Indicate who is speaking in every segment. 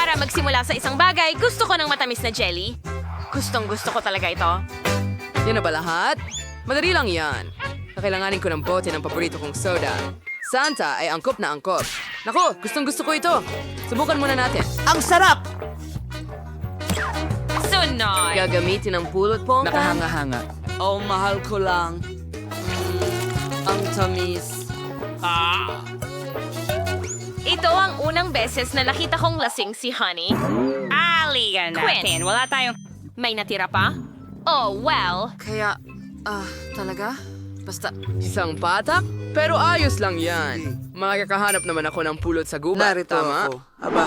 Speaker 1: Para magsimula sa isang bagay, gusto ko ng matamis na jelly. Gustong gusto ko talaga ito.
Speaker 2: Yan na ba lahat? Madali lang yan. Kakailanganin ko ng bote ng paborito kong soda. Santa ay angkop na angkop. Nako, gustong gusto ko ito. Subukan muna natin.
Speaker 3: Ang sarap!
Speaker 1: Sunod!
Speaker 2: Gagamitin ang pulot po.
Speaker 3: Nakahanga-hanga.
Speaker 2: Oh, mahal ko lang. Ang tamis.
Speaker 1: Ito ang unang beses na nakita kong lasing si Honey.
Speaker 4: Aligan natin.
Speaker 1: Quinn.
Speaker 4: Wala tayong...
Speaker 1: May natira pa? Oh, well.
Speaker 2: Kaya, talaga? Basta, isang patak? Pero ayos lang yan. Makakahanap naman ako ng pulot sa gubat,
Speaker 3: Narito
Speaker 2: tama?
Speaker 3: ako. Aba,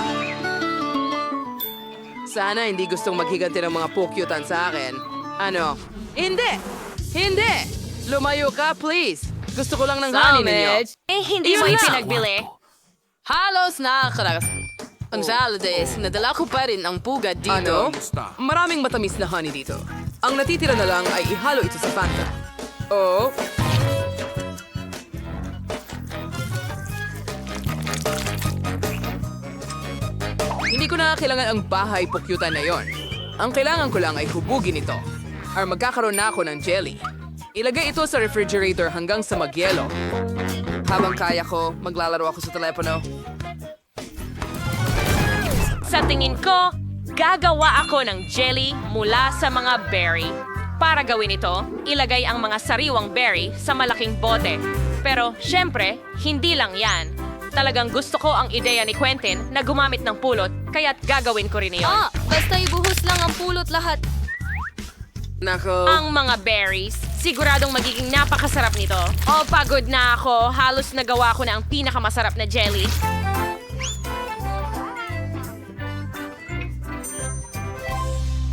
Speaker 2: Sana hindi gustong maghiganti ng mga pukyutan sa akin. Ano? Hindi! Hindi! Lumayo ka, please! Gusto ko lang ng honey ninyo.
Speaker 1: Eh, hindi mo
Speaker 2: Yun lang.
Speaker 1: ipinagbili.
Speaker 2: Halos nakakaragas. Ang Zalades, nadala ko pa rin ang pugad dito. Ano? Maraming matamis na honey dito. Ang natitira na lang ay ihalo ito sa Fanta. Oh. Hindi ko na kailangan ang bahay pukyutan na yon. Ang kailangan ko lang ay hubugin ito. Or magkakaroon na ako ng jelly. Ilagay ito sa refrigerator hanggang sa magyelo. Habang kaya ko, maglalaro ako sa telepono.
Speaker 1: Sa tingin ko, gagawa ako ng jelly mula sa mga berry. Para gawin ito, ilagay ang mga sariwang berry sa malaking bote. Pero, syempre, hindi lang yan. Talagang gusto ko ang ideya ni Quentin na gumamit ng pulot, kaya't gagawin ko rin iyon.
Speaker 5: Basta ibuhos lang ang pulot lahat.
Speaker 2: Nako.
Speaker 1: Ang mga berries, siguradong magiging napakasarap nito. Oh, pagod na ako. Halos nagawa ko na ang pinakamasarap na jelly.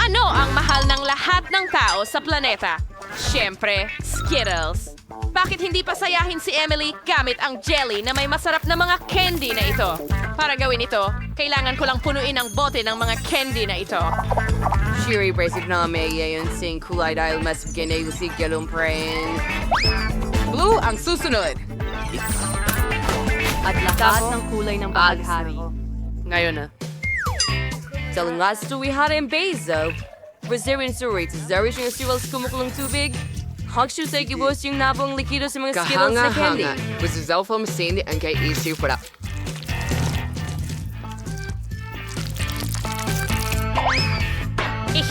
Speaker 1: Ano ang mahal ng lahat ng tao sa planeta? Siyempre, Skittles. Bakit hindi pasayahin si Emily gamit ang jelly na may masarap na mga candy na ito? Para gawin ito, kailangan ko lang punuin ang bote ng mga candy na ito.
Speaker 2: Shiri basic na may yayon sing kulay dahil mas ginayusig galumparin. Blue ang susunod.
Speaker 5: At lahat ng kulay ng bahaghari.
Speaker 2: Ngayon na. Telling last to we had in Bezo. Brazilian surrey to Zarish yung Skittles kumukulong tubig. Hakshu sa ikibos yung nabong likido sa mga Skittles na candy. Gusto sa film scene ang kay issue para.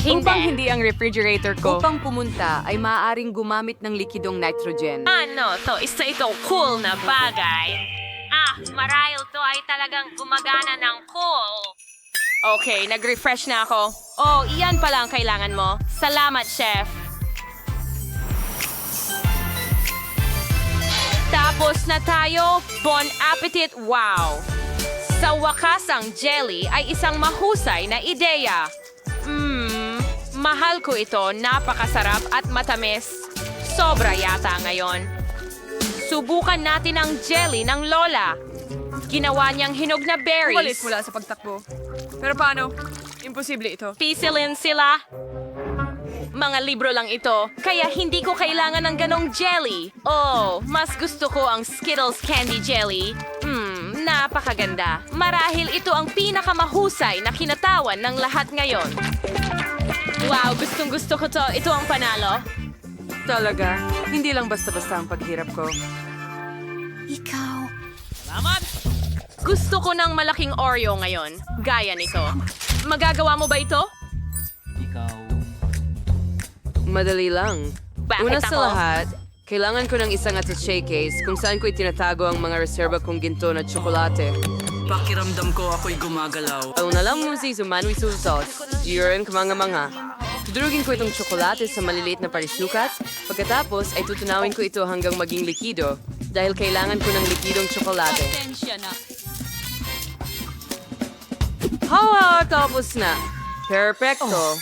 Speaker 1: Hindi.
Speaker 5: hindi ang refrigerator ko. Upang pumunta ay maaaring gumamit ng likidong nitrogen.
Speaker 1: Ano to? Isa itong cool na bagay. Marahil to ay talagang gumagana ng cool. Okay, nag-refresh na ako. Oh, iyan pala ang kailangan mo. Salamat, chef. Tapos na tayo. Bon appetit, wow! Sa wakas ang jelly ay isang mahusay na ideya. Mahal ko ito, napakasarap at matamis. Sobra yata ngayon. Subukan natin ang jelly ng Lola. Ginawa niyang hinog na berries.
Speaker 2: Umalis mula sa pagtakbo. Pero paano? Imposible ito.
Speaker 1: Pisilin sila. Mga libro lang ito, kaya hindi ko kailangan ng ganong jelly. Oh, mas gusto ko ang Skittles Candy Jelly. Napakaganda. Marahil ito ang pinakamahusay na kinatawan ng lahat ngayon. Wow, gustong gusto ko to. Ito ang panalo.
Speaker 2: Talaga, hindi lang basta-basta ang paghirap ko.
Speaker 1: Gusto ko ng malaking Oreo ngayon. Gaya nito. Magagawa mo ba ito?
Speaker 2: Madali lang.
Speaker 1: Bakit
Speaker 2: Una
Speaker 1: ako?
Speaker 2: sa lahat, kailangan ko ng isang attaché case kung saan ko itinatago ang mga reserba kong ginto na tsokolate.
Speaker 6: Pakiramdam ko ako'y gumagalaw.
Speaker 2: Ang nalang mo si Sumanoy Sauce, Yurin kamanga-manga. Tudurugin ko itong tsokolate sa maliliit na parisukat, pagkatapos ay tutunawin ko ito hanggang maging likido dahil kailangan ko ng likidong tsokolate. Hawa, tapos na. Perfecto.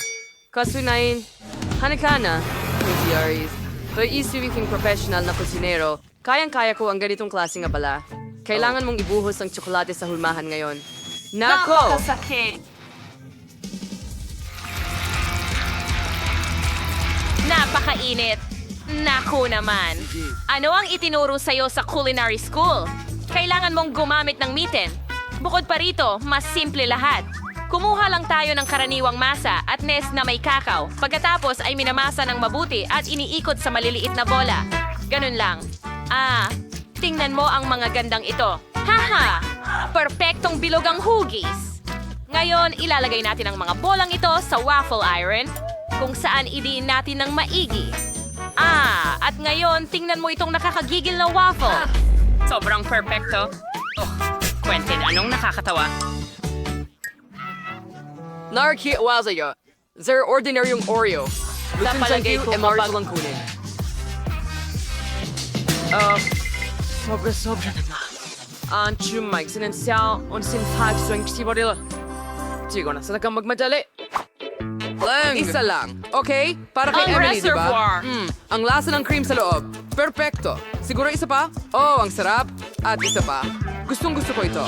Speaker 2: Kasunayin, hanakana, Aries. Pero isiping professional na kusinero, kayang-kaya ko ang ganitong klaseng abala. Kailangan mong ibuhos ang tsokolate sa hulmahan ngayon. Nako!
Speaker 1: Napakasakit. Napakainit. Naku naman. Ano ang itinuro sa'yo sa culinary school? Kailangan mong gumamit ng mitten. Bukod pa rito, mas simple lahat. Kumuha lang tayo ng karaniwang masa at nest na may kakao. Pagkatapos ay minamasa ng mabuti at iniikot sa maliliit na bola. Ganun lang. Tingnan mo ang mga gandang ito. Haha! Perpektong bilog ang hugis. Ngayon, ilalagay natin ang mga bolang ito sa waffle iron kung saan idiin natin ng maigi. At ngayon, tingnan mo itong nakakagigil na waffle.
Speaker 4: Sobrang perfecto. Quentin, anong nakakatawa?
Speaker 2: Narkiwa sa'yo. Sir, ordinaryong Oreo. Lutun sa
Speaker 1: palagay ko,
Speaker 2: MR lang kunin. Sobra naman. Ang chumay, sinensyaw, on sinfag, swing, sibarila. Sigo na, sana kang magmadali. Isa lang, okay? Para kay
Speaker 1: Ang
Speaker 2: Emily, di
Speaker 1: reservoir.
Speaker 2: ba? Ang lasa ng cream sa loob. Perfecto. Siguro isa pa? Oh, ang sarap. At isa pa. Gustong gusto ko ito.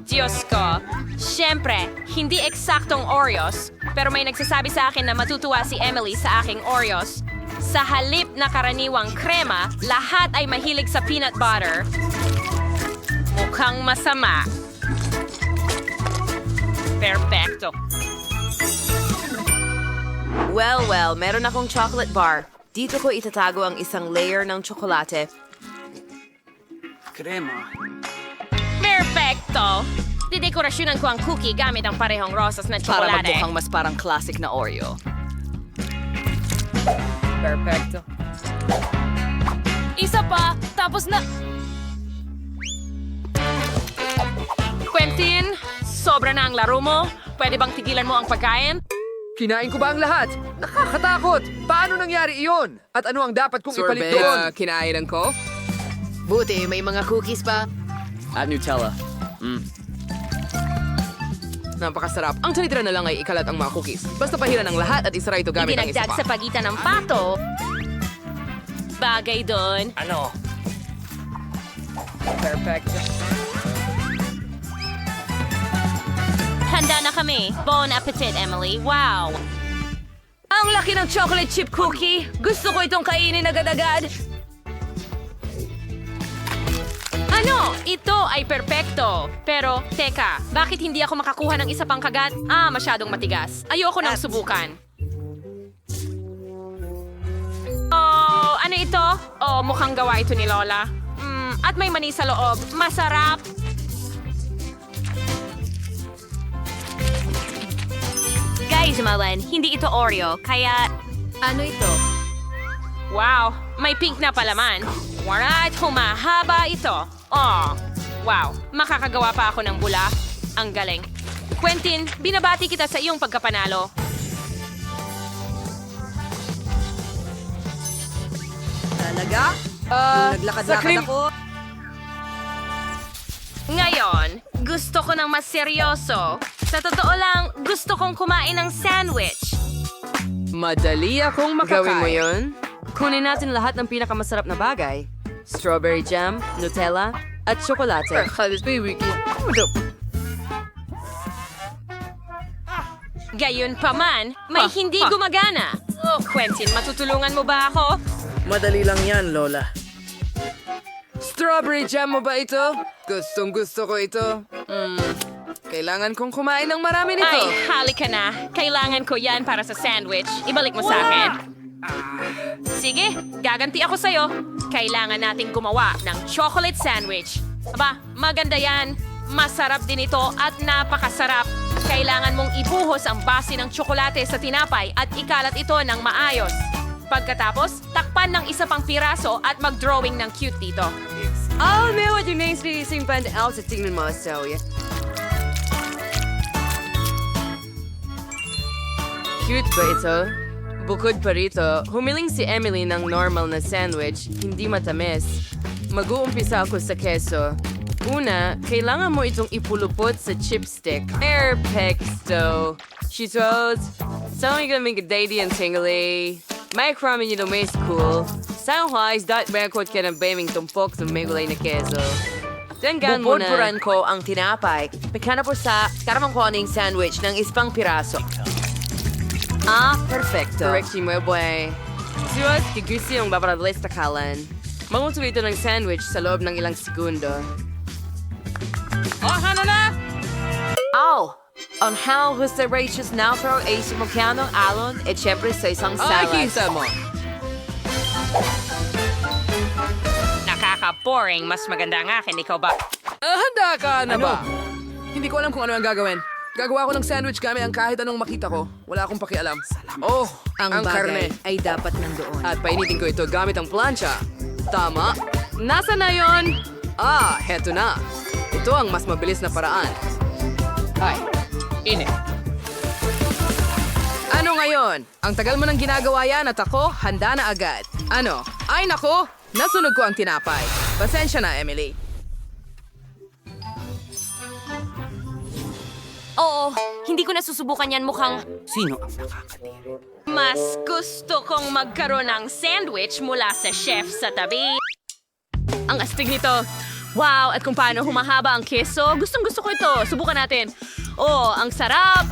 Speaker 1: Diyos ko. Siyempre, hindi eksaktong Oreos, pero may nagsasabi sa akin na matutuwa si Emily sa aking Oreos. Sa halip na karaniwang krema, lahat ay mahilig sa peanut butter. Mukhang masama. Perfecto.
Speaker 5: Well, meron akong chocolate bar. Dito ko itatago ang isang layer ng tsokolate.
Speaker 6: Krema.
Speaker 1: Perfecto! Didekorasyonan ko ang cookie gamit ang parehong rosas na tsokolate.
Speaker 5: mas parang classic na Oreo.
Speaker 2: Perfecto.
Speaker 1: Isa pa, tapos na... Quentin, sobra na ang laro mo. Pwede bang tigilan mo ang pagkain?
Speaker 3: Kinain ko ba ang lahat? Nakakatakot! Paano nangyari iyon? At ano ang dapat kong ipalit doon?
Speaker 2: Kinainan ko?
Speaker 5: Buti, may mga cookies pa.
Speaker 2: At Nutella. Napakasarap. Ang tinitira na lang ay ikalat ang mga cookies. Basta pahiran ang lahat at isara ito gamit ang isa
Speaker 1: Dinagdag
Speaker 2: pa.
Speaker 1: sa pagitan ng pato. Bagay doon.
Speaker 6: Ano?
Speaker 2: Perfecto.
Speaker 1: Handa na kami. Bon appetit, Emily. Wow!
Speaker 5: Ang laki ng chocolate chip cookie. Gusto ko itong kainin agad-agad.
Speaker 1: Ano? Ito ay perpekto. Pero, teka, bakit hindi ako makakuha ng isa pang kagat? Masyadong matigas. Ayoko nang subukan. Oh, ano ito? Oh, mukhang gawa ito ni Lola. At may mani sa loob. Masarap. Guys, Malan, hindi ito Oreo, kaya...
Speaker 5: Ano ito?
Speaker 1: Wow, may pink na palaman. Alright, humahaba ito. Oh, wow, makakagawa pa ako ng bula. Ang galing. Quentin, binabati kita sa iyong pagkapanalo.
Speaker 5: Talaga?
Speaker 2: Sa
Speaker 5: Naglakad-lakad
Speaker 2: cream.
Speaker 5: ako.
Speaker 1: Ngayon, gusto ko ng mas seryoso. Sa totoo lang, gusto kong kumain ng sandwich.
Speaker 2: Madali akong makakain. Gawin mo yun? Kunin natin lahat ng pinakamasarap na bagay. Strawberry jam, Nutella, at tsokolate.
Speaker 1: Gayon pa man, may hindi gumagana. Oh, Quentin, matutulungan mo ba ako?
Speaker 6: Madali lang yan, Lola.
Speaker 2: Strawberry jam mo ba ito? Gustong gusto ko ito. Kailangan kong kumain ng marami nito.
Speaker 1: Ay, halika na. Kailangan ko yan para sa sandwich. Ibalik mo sa akin. Sige, gaganti ako sa'yo. Kailangan nating gumawa ng chocolate sandwich. Aba, maganda yan. Masarap din ito at napakasarap. Kailangan mong ibuhos ang base ng tsokolate sa tinapay at ikalat ito ng maayos. Pagkatapos, takpan ng isa pang piraso at mag-drawing ng cute dito.
Speaker 2: Alam mo what yung naising pan out sa tingnan mo, Zoe. Cute ba ito? Bukod pa rito, humiling si Emily ng normal na sandwich, hindi matamis. Mag-uumpisa ako sa keso. Una, kailangan mo itong ipulupot sa chipstick. Perfecto! Cheetos! Saan kami ka-daddy and tingly? May kramin nyo may school. Saan wise dot backcoat ka ng baming tumpok sa may gulay na keso. Tanggan mo na.
Speaker 5: Bubudburan ko ang tinapay. Pekana po sa karamang ko aning sandwich ng ispang piraso. Perfecto.
Speaker 2: Correction mo, boy. Siwas, kigusi yung babaralista kalan. Mamuto ito ng sandwich sa loob ng ilang segundo.
Speaker 4: Oh, ano na?
Speaker 5: Aw! Ang how Jose Rachel Nalfro ay sumukyanong alon at syempre sa isang
Speaker 2: Ay,
Speaker 5: salad.
Speaker 2: kisa mo!
Speaker 4: Nakaka-boring. Mas maganda ang akin. Ikaw ba?
Speaker 3: Handa ka na
Speaker 2: Ano?
Speaker 3: ba? Hindi ko alam kung ano ang gagawin. Gagawa ko ng sandwich gamit ang kahit anong makita ko. Wala akong pakialam. Oh, ang karne.
Speaker 5: ay dapat nandoon.
Speaker 2: At painitin ko ito gamit ang plancha. Tama. Nasa na yon? Ah, heto na. Ito ang mas mabilis na paraan.
Speaker 3: Ay, init.
Speaker 2: Ano ngayon? Ang tagal mo nang ginagawa yan at ako, handa na agad. Ano? Ay nako, nasunog ko ang tinapay. Pasensya na, Emily.
Speaker 1: Oo, hindi ko nasusubukan yan mukhang... Mas gusto kong magkaroon ng sandwich mula sa chef sa tabi. Ang astig nito. Wow, at kung paano humahaba ang keso. Gustong gusto ko ito. Subukan natin. Oh, ang sarap.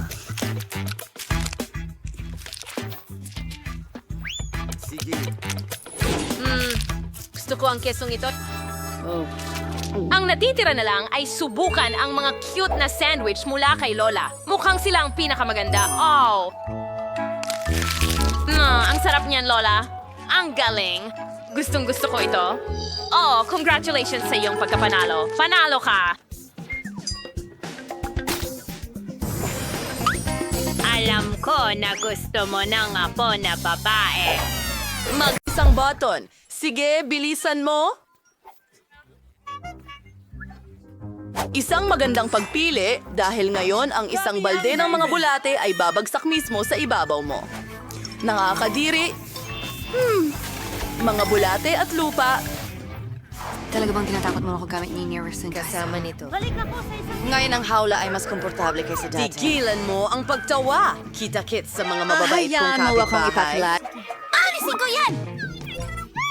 Speaker 1: Gusto ko ang kesong ito. Ang natitira na lang ay subukan ang mga cute na sandwich mula kay Lola. Mukhang sila ang pinakamaganda. Oh! Ang sarap niyan, Lola. Ang galing. Gustong gusto ko ito. Oh, congratulations sa iyong pagkapanalo. Panalo ka! Alam ko na gusto mo ng apo na babae.
Speaker 2: Isang button. Sige, bilisan mo. Isang magandang pagpili dahil ngayon ang isang balde ng mga bulate ay babagsak mismo sa ibabaw mo. Nakakadiri. Mga bulate at lupa.
Speaker 7: Talaga bang tinatakot mo ako gamit ni Nearest
Speaker 5: Kasama nito.
Speaker 7: Ngayon ang hawla ay mas komportable kaysa dati.
Speaker 2: Tigilan mo ang pagtawa. Kita-kits sa mga mababait kong
Speaker 7: Hayaan mo akong
Speaker 2: kapitbahay.
Speaker 7: ipaklat.
Speaker 1: Alisin ko yan!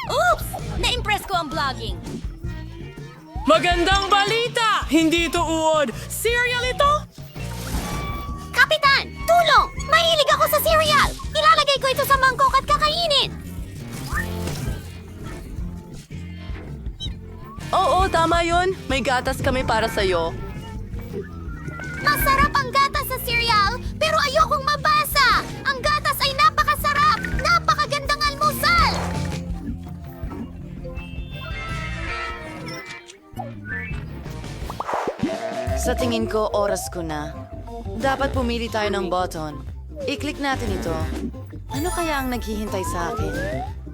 Speaker 1: Oops! Na-impress ko ang vlogging.
Speaker 2: Magandang balita! Hindi ito uod. Cereal ito?
Speaker 1: Kapitan! Tulong! Mahilig ako sa cereal! Ilalagay ko ito sa mangkok at kakainin!
Speaker 2: Oo, tama yon. May gatas kami para sa'yo.
Speaker 1: Masarap ang gatas sa cereal, pero ayokong mabasa! Ang gatas ay napakasarap! Napakagandang almusal!
Speaker 7: Sa tingin ko, oras ko na. Dapat pumili tayo ng button. I-click natin ito. Ano kaya ang naghihintay sa akin?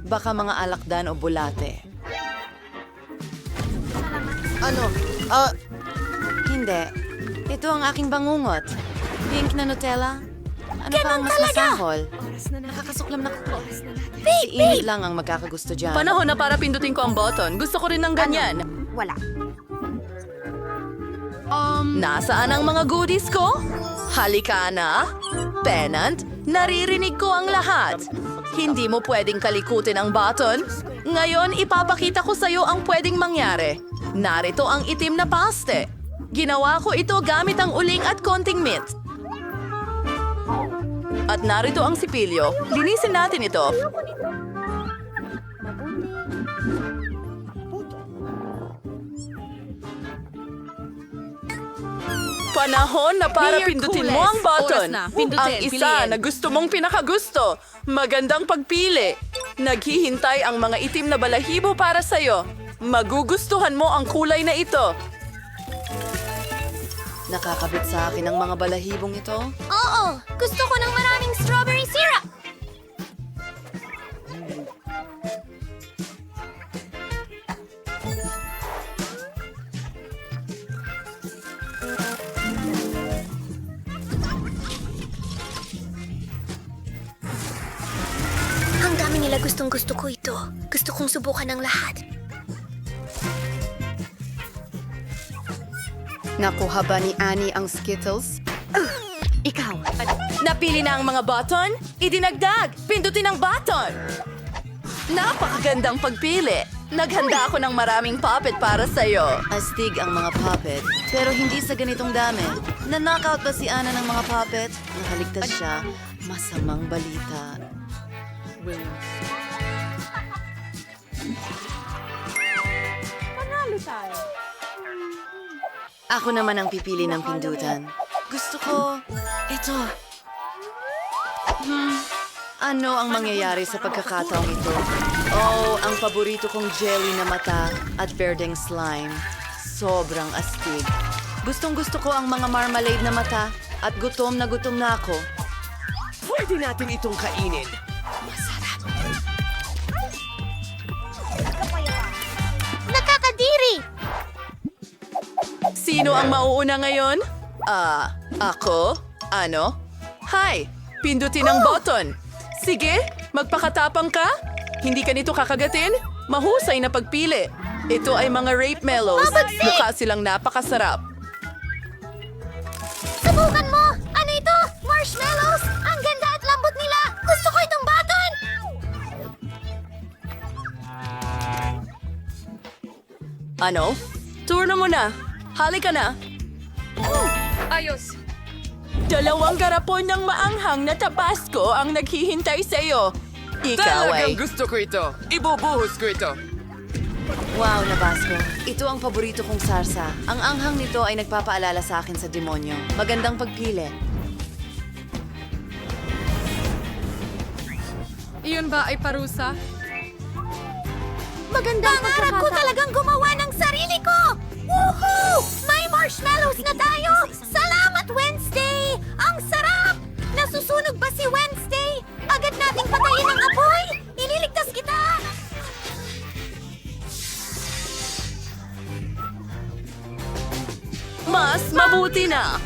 Speaker 7: Baka mga alakdan o bulate. Ano? Hindi. Ito ang aking bangungot. Pink na Nutella? Ano pa ang mas masahol? Nakakasuklam na ko. Si Init lang ang magkakagusto dyan.
Speaker 2: Panahon na para pindutin ko ang button. Gusto ko rin ng ganyan.
Speaker 1: Wala.
Speaker 2: Nasaan ang mga goodies ko? Halika na. Pennant, naririnig ko ang lahat. Hindi mo pwedeng kalikutin ang button. Ngayon, ipapakita ko sa'yo ang pwedeng mangyari. Narito ang itim na paste. Ginawa ko ito gamit ang uling at konting mint. At narito ang sipilyo. Linisin natin ito. Panahon na para
Speaker 1: Mayor
Speaker 2: pindutin
Speaker 1: Kules.
Speaker 2: mo ang button.
Speaker 1: Oras na. Pindutin,
Speaker 2: Ang isa
Speaker 1: piliin.
Speaker 2: na gusto mong pinakagusto. Magandang pagpili. Naghihintay ang mga itim na balahibo para sa'yo. Magugustuhan mo ang kulay na ito.
Speaker 7: Nakakabit sa akin ang mga balahibong ito.
Speaker 1: Oo! Gusto ko ng maraming strawberry syrup! Ang dami nila gustong gusto ko ito. Gusto kong subukan ng lahat.
Speaker 7: Nakuha ba ni Annie ang Skittles?
Speaker 1: Ikaw.
Speaker 2: Napili na ang mga button? Idinagdag! Pindutin ang button! Napakagandang pagpili. Naghanda ako ng maraming puppet para sa'yo.
Speaker 7: Astig ang mga puppet, pero hindi sa ganitong dami. Na-knockout ba si Anna ng mga puppet? Nakaligtas siya. Masamang balita. Ako naman ang pipili ng pindutan. Gusto ko ito. Ano ang mangyayari sa pagkakataong ito? Oh, ang paborito kong jelly na mata at berdeng slime. Sobrang astig. Gustong-gusto ko ang mga marmalade na mata at gutom na ako.
Speaker 3: Pwede natin itong kainin.
Speaker 8: Nakakadiri!
Speaker 3: Sino ang mauuna ngayon? Ako? Ano? Hi! Pindutin ang button. Sige, magpakatapang ka. Hindi ka nito kakagatin? Mahusay na pagpili. Ito ay mga rape mellows. Mukha silang napakasarap.
Speaker 8: Subukan mo! Ano ito? Marshmallows! Ang ganda at lambot nila! Gusto ko itong button!
Speaker 3: Ano? Turno mo na. Halika na.
Speaker 2: Ayos.
Speaker 3: Dalawang garapon ng maanghang na tabasco ang naghihintay sa'yo. Ikaw ay...
Speaker 6: gusto ko ito. Ibubuhos ko ito.
Speaker 7: Wow, Nabasco. Ito ang paborito kong sarsa. Ang anghang nito ay nagpapaalala sa akin sa demonyo. Magandang pagpili.
Speaker 2: Iyon ba ay parusa?
Speaker 8: Magandang pangarap ko talagang gumawa ng sarili ko! Woohoo! May marshmallows na tayo! Salamat, Wednesday! Ang sarap! Nasusunog ba si Wednesday? Agad nating patayin ang apoy! Ililigtas kita!
Speaker 3: Mas mabuti na.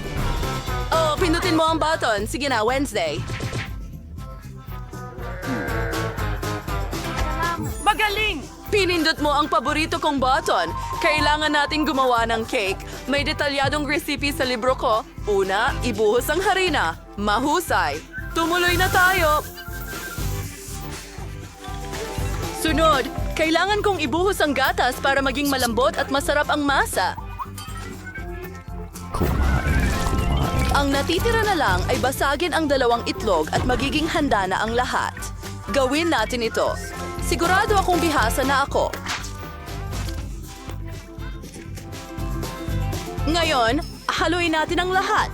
Speaker 3: Oh, pindutin mo ang button. Sige na, Wednesday.
Speaker 2: Magaling!
Speaker 3: Pinindot mo ang paborito kong button. Kailangan nating gumawa ng cake. May detalyadong recipe sa libro ko. Una, ibuhos ang harina. Mahusay. Tumuloy na tayo. Sunod, kailangan kong ibuhos ang gatas para maging malambot at masarap ang masa. Ang natitira na lang ay basagin ang 2 itlog at magiging handa na ang lahat. Gawin natin ito. Sigurado akong bihasa na ako. Ngayon, haluin natin ang lahat.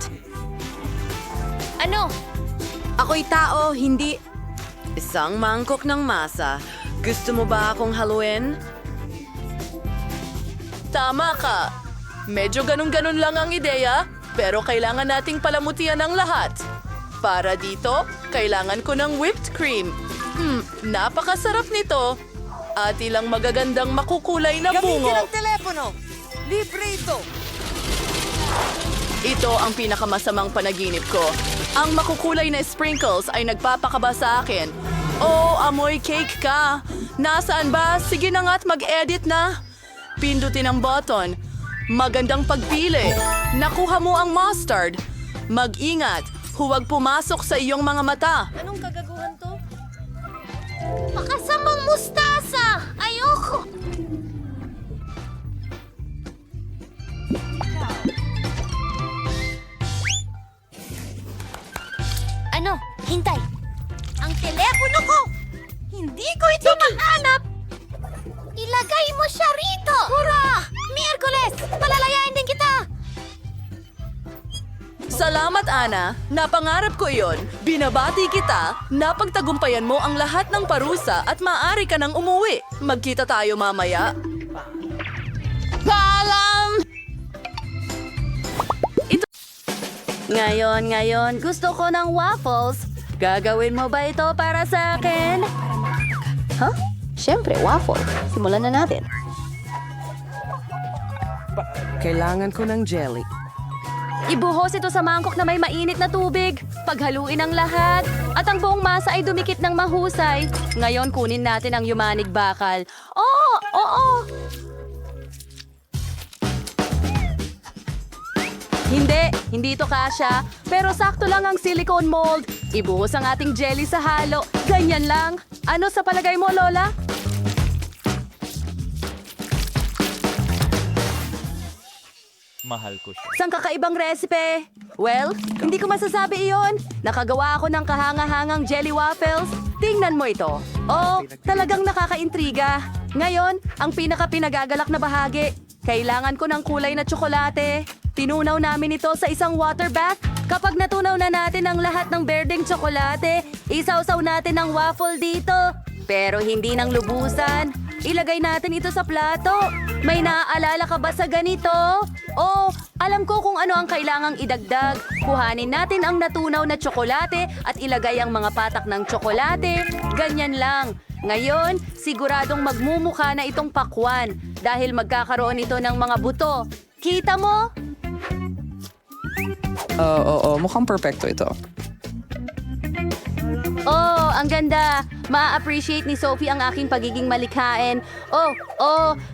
Speaker 8: Ano?
Speaker 7: Ako'y tao, hindi... Isang mangkok ng masa. Gusto mo ba akong haluin?
Speaker 3: Tama ka. Medyo ganun-ganun lang ang ideya, pero kailangan nating palamutian ang lahat. Para dito, kailangan ko ng whipped cream. Napakasarap nito. At ilang magagandang makukulay na bungo.
Speaker 5: telepono! Libre ito!
Speaker 3: Ito ang pinakamasamang panaginip ko. Ang makukulay na sprinkles ay nagpapakaba sa akin. Oh, amoy cake ka. Nasaan ba? Sige na nga't mag-edit na. Pindutin ang button. Magandang pagpili. Nakuha mo ang mustard. Mag-ingat. Huwag pumasok sa iyong mga mata.
Speaker 7: Anong kagaguhan to?
Speaker 8: Makasamang mustasa! Ayoko! Ano? Hintay! Ang telepono ko! Hindi ko ito mahanap! Ilagay mo siya rito! Hurra! Miyerkules! Palalayain din kita!
Speaker 3: Salamat, Ana. Napangarap ko iyon. Binabati kita. Napagtagumpayan mo ang lahat ng parusa at maaari ka nang umuwi. Magkita tayo mamaya. Paalam!
Speaker 1: Ngayon, gusto ko ng waffles. Gagawin mo ba ito para sa akin? Huh? Siyempre, waffle. Simulan na natin.
Speaker 6: Kailangan ko ng jelly.
Speaker 1: Ibuhos ito sa mangkok na may mainit na tubig. Paghaluin ang lahat. At ang buong masa ay dumikit ng mahusay. Ngayon, kunin natin ang yumanig bakal. Oo! Hindi ito kasya. Pero sakto lang ang silicone mold. Ibuhos ang ating jelly sa halo. Ganyan lang. Ano sa palagay mo, Lola?
Speaker 9: Mahal ko siya.
Speaker 1: Isang kakaibang recipe. Well, hindi ko masasabi iyon. Nakagawa ako ng kahanga-hangang jelly waffles. Tingnan mo ito. Oh, talagang nakakaintriga. Ngayon, ang pinaka-pinagagalak na bahagi.
Speaker 3: Kailangan ko ng kulay na tsokolate. Tinunaw namin ito sa isang water bath. Kapag natunaw na natin ang lahat ng berdeng tsokolate, isawsaw natin ang waffle dito. Pero hindi ng lubusan. Ilagay natin ito sa plato. May naaalala ka ba sa ganito? Oh, alam ko kung ano ang kailangang idagdag. Kuhanin natin ang natunaw na tsokolate at ilagay ang mga patak ng tsokolate. Ganyan lang. Ngayon, siguradong magmumukha na itong pakwan dahil magkakaroon ito ng mga buto. Kita mo?
Speaker 9: Oo, mukhang perfecto ito.
Speaker 3: Oh, ang ganda. Ma-appreciate ni Sophie ang aking pagiging malikhain.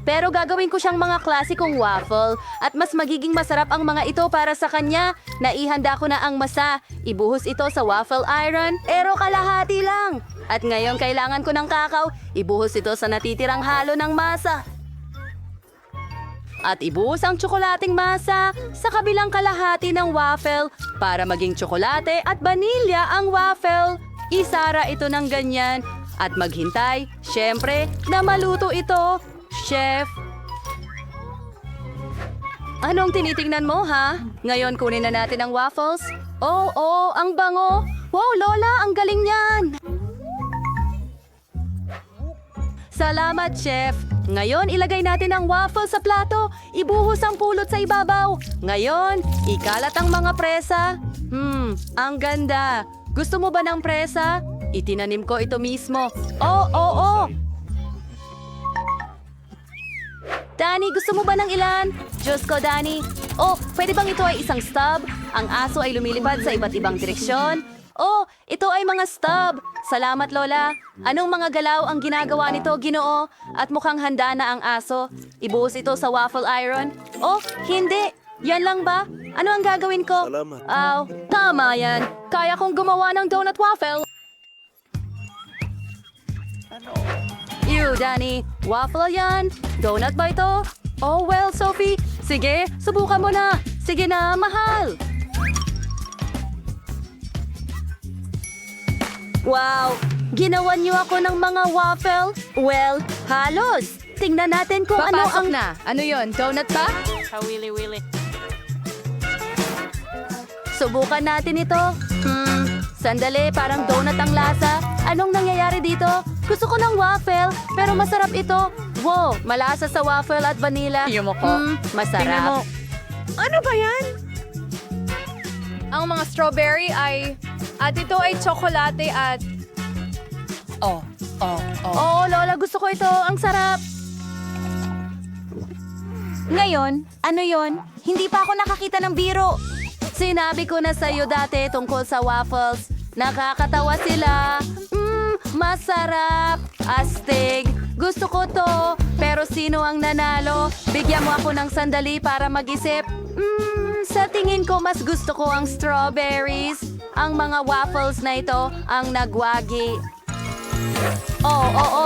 Speaker 3: Pero gagawin ko siyang mga klasikong waffle at mas magiging masarap ang mga ito para sa kanya. Naihanda ko na ang masa. Ibuhos ito sa waffle iron, pero kalahati lang. At ngayon kailangan ko ng kakao. Ibuhos ito sa natitirang halo ng masa. At ibuhos ang tsokolating masa sa kabilang kalahati ng waffle para maging tsokolate at vanilya ang waffle. Isara ito ng ganyan at maghintay, syempre, na maluto ito, chef. Anong tinitingnan mo, ha? Ngayon kunin na natin ang waffles. Oh, ang bango. Wow, Lola, ang galing niyan. Salamat, chef. Ngayon, ilagay natin ang waffle sa plato. Ibuhos ang pulot sa ibabaw. Ngayon, ikalat ang mga presa. Ang ganda. Gusto mo ba ng presa? Itinanim ko ito mismo. Oh. Danny, gusto mo ba ng ilan? Diyos ko, Danny. Oh, pwede bang ito ay isang stub? Ang aso ay lumilipad sa iba't ibang direksyon. Oh, ito ay mga stub. Salamat, Lola. Anong mga galaw ang ginagawa nito, Ginoo? At mukhang handa na ang aso. Ibuhos ito sa waffle iron. Oh, hindi. Yan lang ba? Ano ang gagawin ko? Salamat. Tama yan. Kaya kong gumawa ng donut waffle. Ew, Danny. Waffle yan. Donut ba ito? Oh, well, Sophie. Sige, subukan mo na. Sige na, mahal. Wow! Ginawan niyo ako ng mga waffle? Well, halos. Tingnan natin kung ano ang...
Speaker 7: na. Ano yon? Donut ba?
Speaker 4: Kawili-wili.
Speaker 3: Subukan natin ito. Sandali, parang donut ang lasa. Anong nangyayari dito? Gusto ko ng waffle, pero masarap ito. Wow, malasa sa waffle at vanilla. Masarap.
Speaker 7: Ano ba yan? Ang mga strawberry ay... At ito ay tsokolate at...
Speaker 3: Oh, Lola, gusto ko ito. Ang sarap. Ngayon, ano yon? Hindi pa ako nakakita ng biro. Sinabi ko na sa'yo dati tungkol sa waffles. Nakakatawa sila. Masarap. Astig. Gusto ko to. Pero sino ang nanalo? Bigyan mo ako ng sandali para mag-isip. Sa tingin ko, mas gusto ko ang strawberries. Ang mga waffles na ito ang nagwagi. Oo.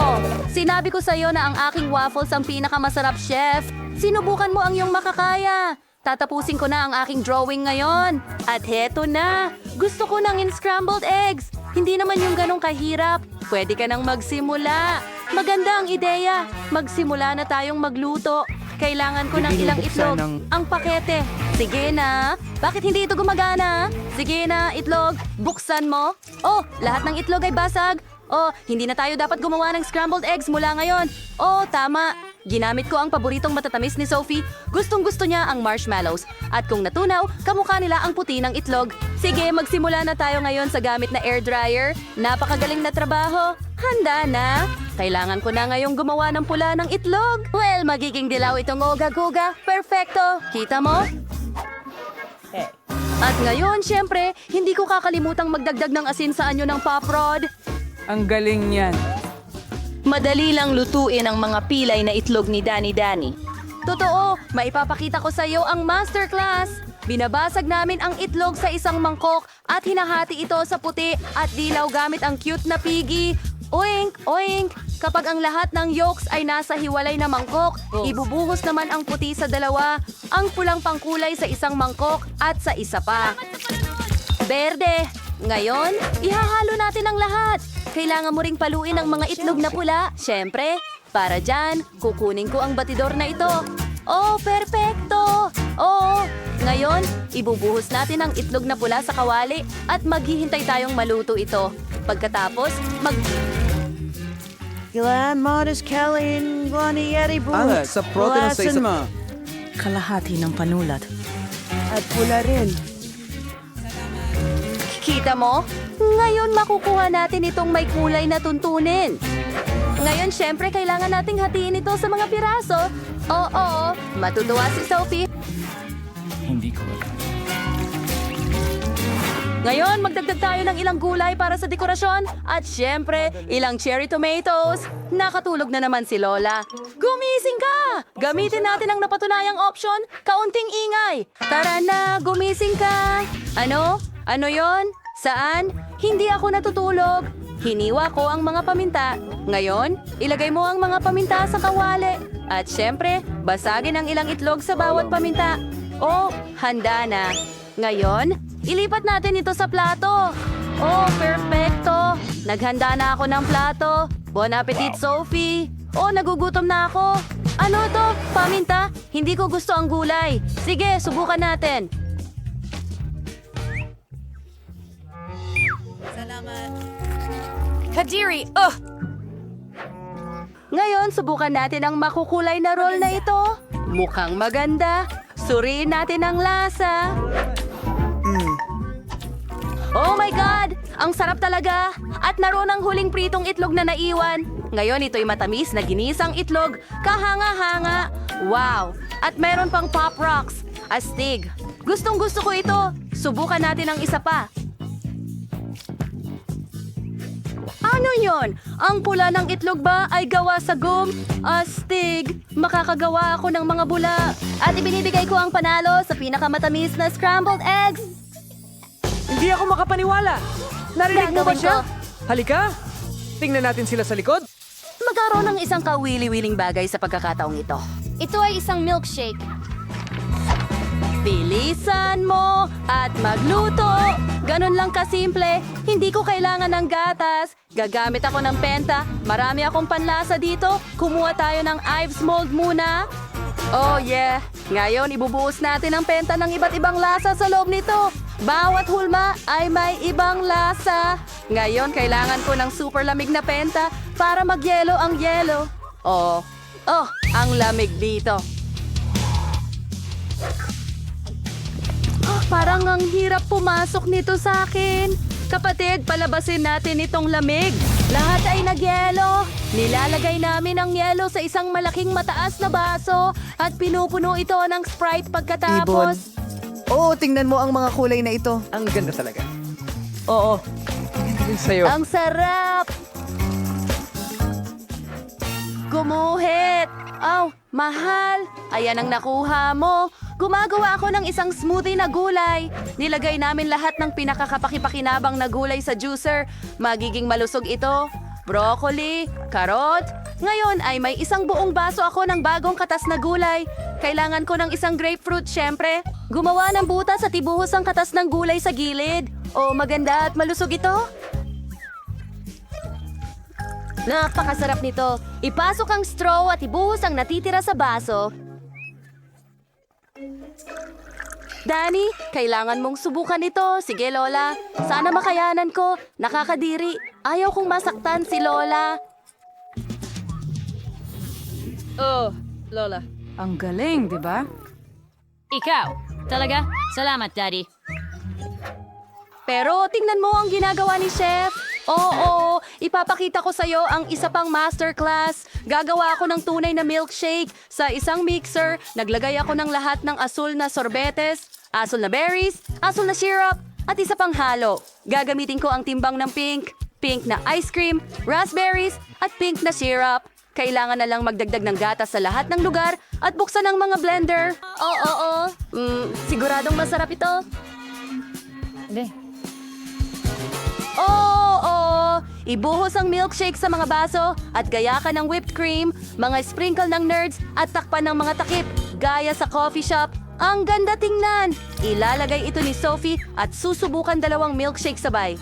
Speaker 3: Sinabi ko sa'yo na ang aking waffles ang pinakamasarap, chef. Sinubukan mo ang iyong makakaya. Tatapusin ko na ang aking drawing ngayon. At heto na. Gusto ko ng scrambled eggs. Hindi naman yung ganong kahirap. Pwede ka nang magsimula. Maganda ang ideya. Magsimula na tayong magluto. Kailangan ko ng ilang itlog. Ang pakete. Sige na. Bakit hindi ito gumagana? Sige na, itlog. Buksan mo. Oh, lahat ng itlog ay basag. Oh, hindi na tayo dapat gumawa ng scrambled eggs mula ngayon. Oh, tama. Ginamit ko ang paboritong matatamis ni Sophie. Gustong-gusto niya ang marshmallows. At kung natunaw, kamukha nila ang puti ng itlog. Sige, magsimula na tayo ngayon sa gamit na air dryer. Napakagaling na trabaho. Handa na. Kailangan ko na ngayong gumawa ng pula ng itlog. Well, magiging dilaw itong oga-goga. Perfecto. Kita mo? At ngayon, syempre, hindi ko kakalimutang magdagdag ng asin sa anyo ng pop rod.
Speaker 6: Ang galing niyan.
Speaker 3: Madali lang lutuin ang mga pilay na itlog ni Danny. Totoo, maipapakita ko sa iyo ang masterclass. Binabasag namin ang itlog sa isang mangkok at hinahati ito sa puti at dilaw gamit ang cute na piggy. Oink, oink! Kapag ang lahat ng yolks ay nasa hiwalay na mangkok, ibubuhos naman ang puti sa dalawa, ang pulang pangkulay sa isang mangkok at sa isa pa. Berde! Ngayon, ihahalo natin ang lahat. Kailangan mo ring paluin ang mga itlog na pula. Siyempre, para dyan, kukunin ko ang batidor na ito. Oh, perpekto! Oo, ngayon, ibubuhos natin ang itlog na pula sa kawali at maghihintay tayong maluto ito. Pagkatapos,
Speaker 9: Alex, sa protein sa isa...
Speaker 6: Kalahati ng panulat.
Speaker 3: Kita mo? Ngayon makukuha natin itong may kulay na tuntunin. Ngayon, syempre, kailangan nating hatiin ito sa mga piraso. Oo, matutuwa si Sophie.
Speaker 6: Hindi ko.
Speaker 3: Ngayon, magdagdag tayo ng ilang gulay para sa dekorasyon. At syempre, ilang cherry tomatoes. Nakatulog na naman si Lola. Gumising ka! Gamitin natin ang napatunayang option, kaunting ingay. Tara na, gumising ka! Ano? Ano yon? Saan? Hindi ako natutulog. Hiniwa ko ang mga paminta. Ngayon, ilagay mo ang mga paminta sa kawali. At syempre, basagin ang ilang itlog sa bawat paminta. Oh, handa na. Ngayon, ilipat natin ito sa plato. Oh, perfecto. Naghanda na ako ng plato. Bon appetit, Sophie. Oh, nagugutom na ako. Ano to? Paminta? Hindi ko gusto ang gulay. Sige, subukan natin.
Speaker 1: Kadiri,
Speaker 3: Ngayon, subukan natin ang makukulay na roll na ito. Mukhang maganda. Suriin natin ang lasa. Oh my God! Ang sarap talaga! At naroon ang huling pritong itlog na naiwan. Ngayon, ito'y matamis na ginisang itlog. Kahanga-hanga. Wow! At meron pang Pop Rocks. Astig. Gustong gusto ko ito. Subukan natin ang isa pa. Ano yon? Ang pula ng itlog ba ay gawa sa gum? Astig! Makakagawa ako ng mga bula. At ibinibigay ko ang panalo sa pinakamatamis na scrambled eggs.
Speaker 2: Hindi ako makapaniwala. Narinig mo ba
Speaker 3: Gagawin
Speaker 2: siya?
Speaker 3: ko.
Speaker 2: Halika! Tingnan natin sila sa likod.
Speaker 3: Magkaroon ng isang kawili-wiling bagay sa pagkakataong ito.
Speaker 8: Ito ay isang milkshake.
Speaker 3: Bilisan mo at magluto. Ganon lang kasimple. Hindi ko kailangan ng gatas. Gagamit ako ng penta. Marami akong panlasa dito. Kumuha tayo ng Ives mold muna. Oh yeah. Ngayon ibubuhos natin ang penta ng iba't ibang lasa sa loob nito. Bawat hulma ay may ibang lasa. Ngayon kailangan ko ng super lamig na penta para magyelo ang yelo. Oh, ang lamig dito. Parang ang hirap pumasok nito sa akin. Kapatid, palabasin natin itong lamig. Lahat ay nagyelo. Nilalagay namin ang yelo sa isang malaking mataas na baso at pinupuno ito ng Sprite pagkatapos.
Speaker 9: Oo, tingnan mo ang mga kulay na ito.
Speaker 2: Ang ganda talaga. Oo. Yun sa'yo.
Speaker 3: Ang sarap! Gumuhit! Aw, mahal! Ayan ang nakuha mo. Gumagawa ako ng isang smoothie na gulay. Nilagay namin lahat ng pinakakapakipakinabang na gulay sa juicer. Magiging malusog ito. Broccoli, karot. Ngayon ay may isang buong baso ako ng bagong katas na gulay. Kailangan ko ng isang grapefruit, syempre. Gumawa ng butas at ibuhos ang katas ng gulay sa gilid. Oh, maganda at malusog ito. Napakasarap nito. Ipasok ang straw at ibuhos ang natitira sa baso. Danny, kailangan mong subukan ito. Sige, Lola. Sana makayanan ko. Nakakadiri. Ayaw kong masaktan si Lola.
Speaker 2: Oh, Lola.
Speaker 6: Ang galing, di ba?
Speaker 1: ikaw. Talaga? Salamat, Daddy.
Speaker 3: Pero tingnan mo ang ginagawa ni Chef. Oo, ipapakita ko sa'yo ang isa pang masterclass. Gagawa ako ng tunay na milkshake. Sa isang mixer, naglagay ako ng lahat ng asul na sorbetes, asul na berries, asul na syrup, at isa pang halo. Gagamitin ko ang timbang ng pink, pink na ice cream, raspberries, at pink na syrup. Kailangan na lang magdagdag ng gatas sa lahat ng lugar at buksan ang mga blender. Oo. Siguradong masarap ito. Oo! Ibuhos ang milkshake sa mga baso at gayakan ng whipped cream, mga sprinkle ng nerds at takpan ng mga takip, gaya sa coffee shop. Ang ganda tingnan! Ilalagay ito ni Sophie at susubukan 2 milkshake sabay.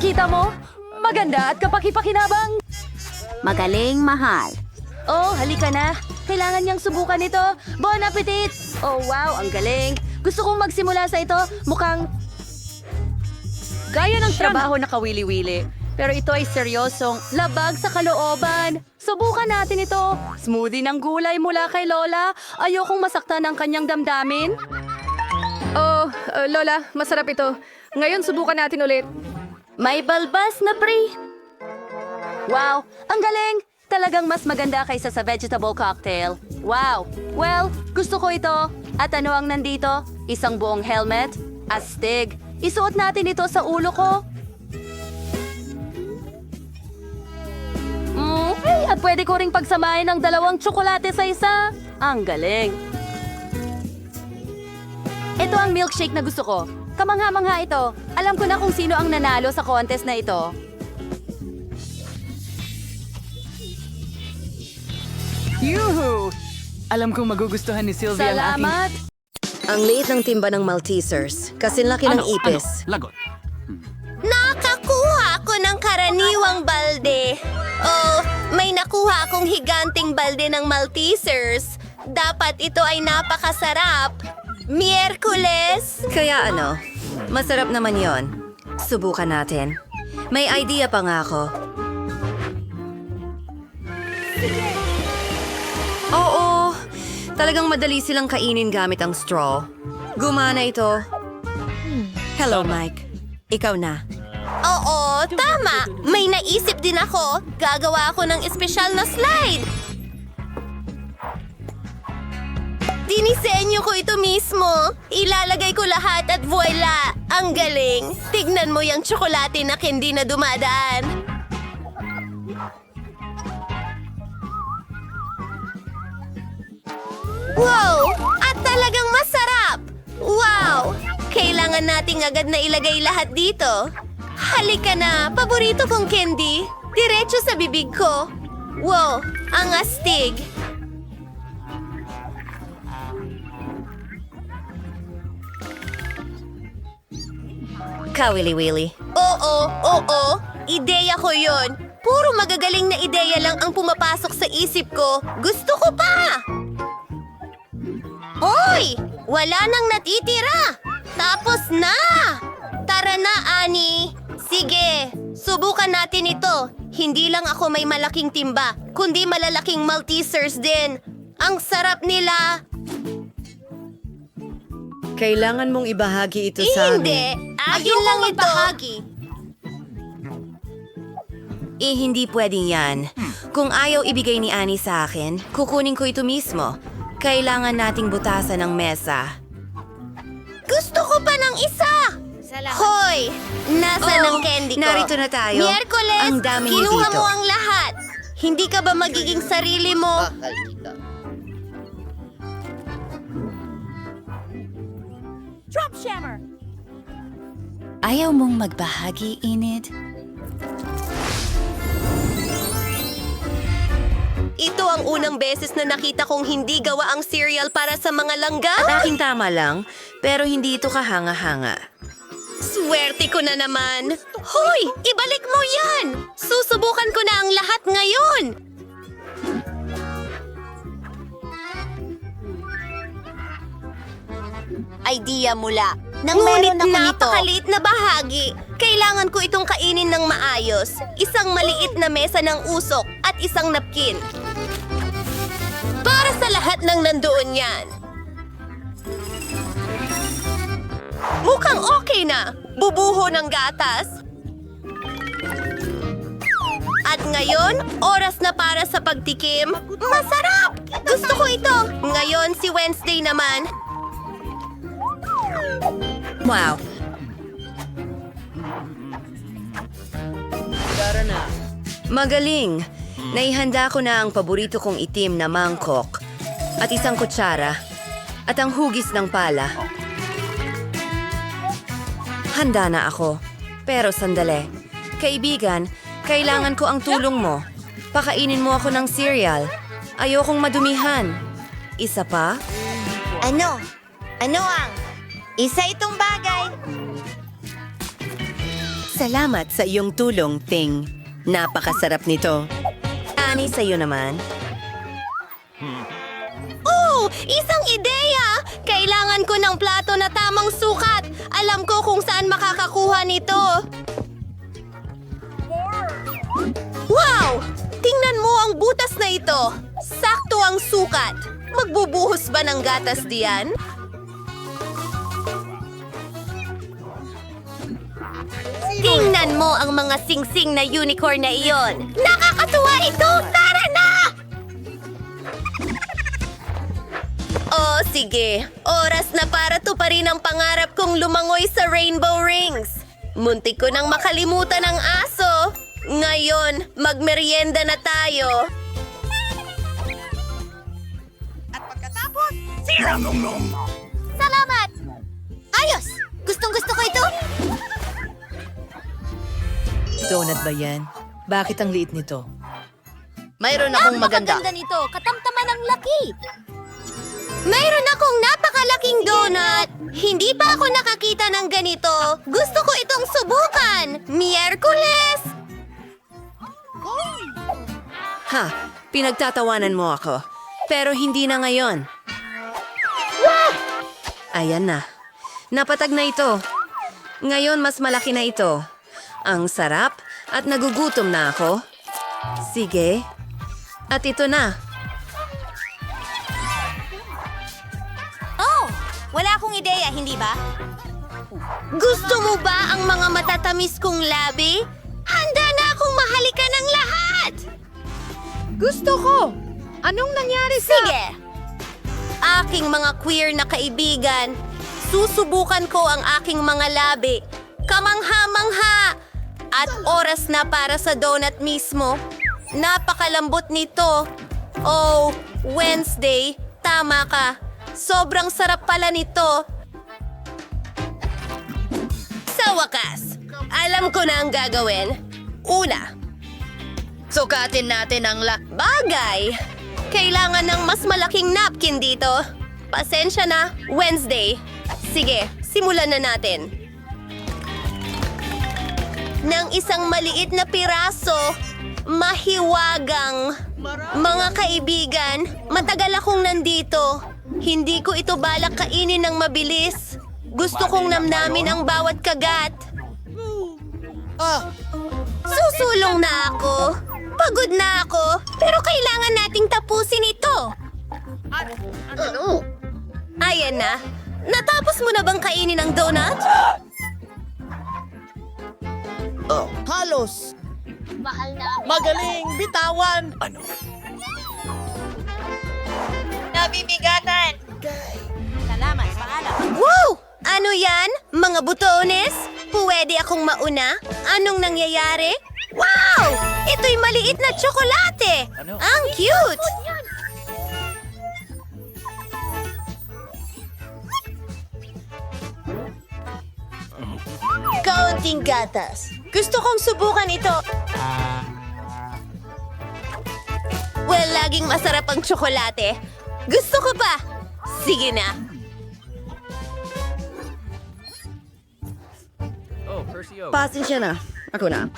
Speaker 3: Kita mo? Maganda at kapakipakinabang!
Speaker 8: Magaling, mahal. Oh, halika na. Kailangan niyang subukan ito. Bon appetit! Oh, wow, ang galing. Gusto kong magsimula sa ito. Mukhang gaya ng trabaho na kawili-wili. Pero ito ay seryosong labag sa kalooban. Subukan natin ito. Smoothie ng gulay mula kay Lola. Ayokong masaktan ang kanyang damdamin.
Speaker 3: Oh, Lola, masarap ito. Ngayon, subukan natin ulit.
Speaker 8: May balbas na pre. Wow, ang galing! Talagang mas maganda kaysa sa vegetable cocktail. Wow! Well, gusto ko ito. At ano ang nandito? Isang buong helmet? Astig. Isuot natin ito sa ulo ko. At pwede ko ring pagsamahin ng 2 tsokolate sa isa. Ang galing. Ito ang milkshake na gusto ko. Kamangha-mangha ito. Alam ko na kung sino ang nanalo sa contest na ito.
Speaker 6: Yuhu! Alam kong magugustuhan ni Sylvia ang aking...
Speaker 8: Salamat!
Speaker 7: Ang liit ng timba ng Maltesers. Kasinlaki ng ipis.
Speaker 6: Lagot.
Speaker 8: Nakakuha ako ng karaniwang balde. Oh, may nakuha akong higanting balde ng Maltesers. Dapat ito ay napakasarap. Miyerkules!
Speaker 7: Kaya ano, masarap naman yon. Subukan natin. May idea pa nga ako. Oo, talagang madali silang kainin gamit ang straw. Gumana ito. Hello, Mike. Ikaw na.
Speaker 8: Oo, tama. May naisip din ako. Gagawa ako ng espesyal na slide. Dinisenyo ko ito mismo. Ilalagay ko lahat at voila! Ang galing. Tignan mo yung tsokolate na hindi na dumadaan. Wow! At talagang masarap! Wow! Kailangan nating agad na ilagay lahat dito. Halika na! Paborito kong candy. Diretso sa bibig ko. Wow! Ang astig!
Speaker 7: Kawili-wili.
Speaker 8: Oo. Ideya ko yon. Puro magagaling na ideya lang ang pumapasok sa isip ko. Gusto ko pa! Oy! Wala nang natitira! Tapos na! Tara na, Ani! Sige, subukan natin ito. Hindi lang ako may malaking timba, kundi malalaking Maltesers din. Ang sarap nila!
Speaker 7: Kailangan mong ibahagi ito sa amin.
Speaker 8: Hindi! Akin lang ito!
Speaker 7: Hindi pwedeng yan. Kung ayaw ibigay ni Annie sa akin, kukunin ko ito mismo. Kailangan nating butasan ng mesa.
Speaker 8: Gusto ko pa ng isa! Hoy! Nasa ng candy ko?
Speaker 7: Narito na tayo.
Speaker 8: Miyerkules,
Speaker 7: Ang dami
Speaker 8: kinuha
Speaker 7: dito.
Speaker 8: mo ang lahat. Hindi ka ba magiging sarili mo?
Speaker 6: Ayaw mong magbahagi, Enid?
Speaker 8: Ito ang unang beses na nakita kong hindi gawa ang cereal para sa mga langgam.
Speaker 7: Aking tama lang, pero hindi ito kahanga-hanga.
Speaker 8: Swerte ko na naman. Hoy! Ibalik mo yan! Susubukan ko na ang lahat ngayon! Idea mula. Ngunit napakaliit na bahagi. Kailangan ko itong kainin ng maayos. Isang maliit na mesa ng usok at isang napkin. Para sa lahat ng nandoon yan. Mukhang okay na. Bubuho ng gatas. At ngayon, oras na para sa pagtikim. Masarap! Gusto ko ito. Ngayon, si Wednesday naman.
Speaker 7: Wow! Magaling! Naihanda ko na ang paborito kong itim na mangkok at isang kutsara at ang hugis ng pala. Handa na ako. Pero sandali. Kaibigan, kailangan ko ang tulong mo. Pakainin mo ako ng cereal. Ayokong madumihan. Isa pa?
Speaker 8: Ano? Ano ang? Isa itong bagay.
Speaker 7: Salamat sa iyong tulong, Ting. Napakasarap nito. Ani, sa'yo naman.
Speaker 8: Oh, isang ideya! Kailangan ko ng plato na tamang sukat. Alam ko kung saan makakakuha nito. Wow! Tingnan mo ang butas na ito. Sakto ang sukat. Magbubuhos ba ng gatas diyan? Tingnan mo ang mga singsing na unicorn na iyon. Nakakatuwa ito! Tara na! Oh, sige. Oras na para tuparin ang pangarap kong lumangoy sa Rainbow Rings. Muntik ko nang makalimutan ang aso. Ngayon, magmerienda na tayo. At pagkatapos, Salamat! Ayos! Gustong-gusto ko ito?
Speaker 3: Donut ba yan? Bakit ang liit nito?
Speaker 8: Mayroon akong maganda. Napakaganda nito. Katamtaman ang laki. Mayroon akong napakalaking donut. Hindi pa ako nakakita ng ganito. Gusto ko itong subukan. Miyerkules!
Speaker 7: Ha, pinagtatawanan mo ako. Pero hindi na ngayon. Ayan na. Napatag na ito. Ngayon mas malaki na ito. Ang sarap at nagugutom na ako. Sige. At ito na.
Speaker 8: Oh, wala akong ideya, hindi ba? Gusto mo ba ang mga matatamis kong labi? Handa na akong mahalikan ng lahat!
Speaker 7: Gusto ko! Anong nangyari
Speaker 8: Sige! Aking mga queer na kaibigan, susubukan ko ang aking mga labi. Kamangha-mangha! At oras na para sa donut mismo. Napakalambot nito. Oh, Wednesday, tama ka. Sobrang sarap pala nito. Sa wakas, alam ko na ang gagawin. Una, sukatin natin ang bagay. Kailangan ng mas malaking napkin dito. Pasensya na, Wednesday. Sige, simulan na natin. Ng isang maliit na piraso, mahiwagang. Mga kaibigan, matagal akong nandito. Hindi ko ito balak kainin ng mabilis. Gusto kong namnamin ang bawat kagat. Susulong na ako. Pagod na ako. Pero kailangan nating tapusin ito. Ano? Ayan na. Natapos mo na bang kainin ang donut?
Speaker 3: Halos!
Speaker 8: Mahal na.
Speaker 3: Magaling! Bitawan!
Speaker 8: Nabibigatan. Salamat, paalam. Wow! Ano yan? Mga butones? Pwede akong mauna? Anong nangyayari? Wow! Ito'y maliit na tsokolate! Ang cute! Kaunting gatas. Gusto kong subukan ito. Well, laging masarap ang tsokolate. Gusto ko pa. Sige na.
Speaker 7: Pasensya na. Ako na.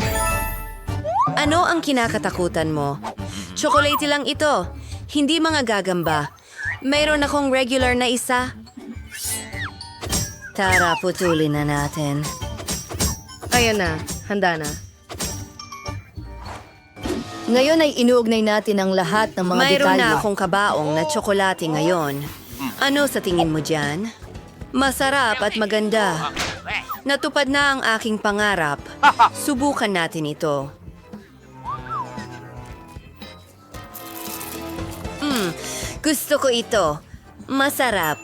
Speaker 7: Ano ang kinakatakutan mo? Chocolate lang ito. Hindi mga gagamba. Mayroon akong regular na isa. Tara, putulin na natin. Ayan na. Handa na. Ngayon ay inuugnay natin ang lahat ng mga detalye. Mayroon na akong kabaong na tsokolate ngayon. Ano sa tingin mo dyan? Masarap at maganda. Natupad na ang aking pangarap. Subukan natin ito. Gusto ko ito. Masarap.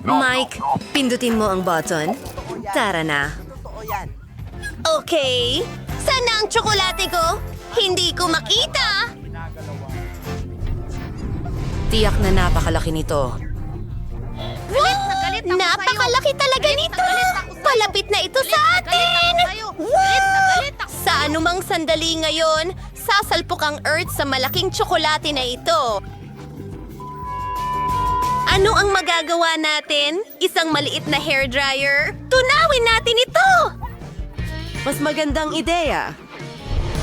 Speaker 7: Mike, pindutin mo ang button. Tara na.
Speaker 8: Okay. Saan na ang tsokolate ko? Hindi ko makita.
Speaker 7: Tiyak na napakalaki nito.
Speaker 8: Napakalaki talaga nito! Palapit na ito sa atin! Wow! Sa anumang sandali ngayon, sasalpok ang Earth sa malaking tsokolate na ito. Ano ang magagawa natin? Isang maliit na hairdryer? Tunawin natin ito!
Speaker 7: Mas magandang ideya.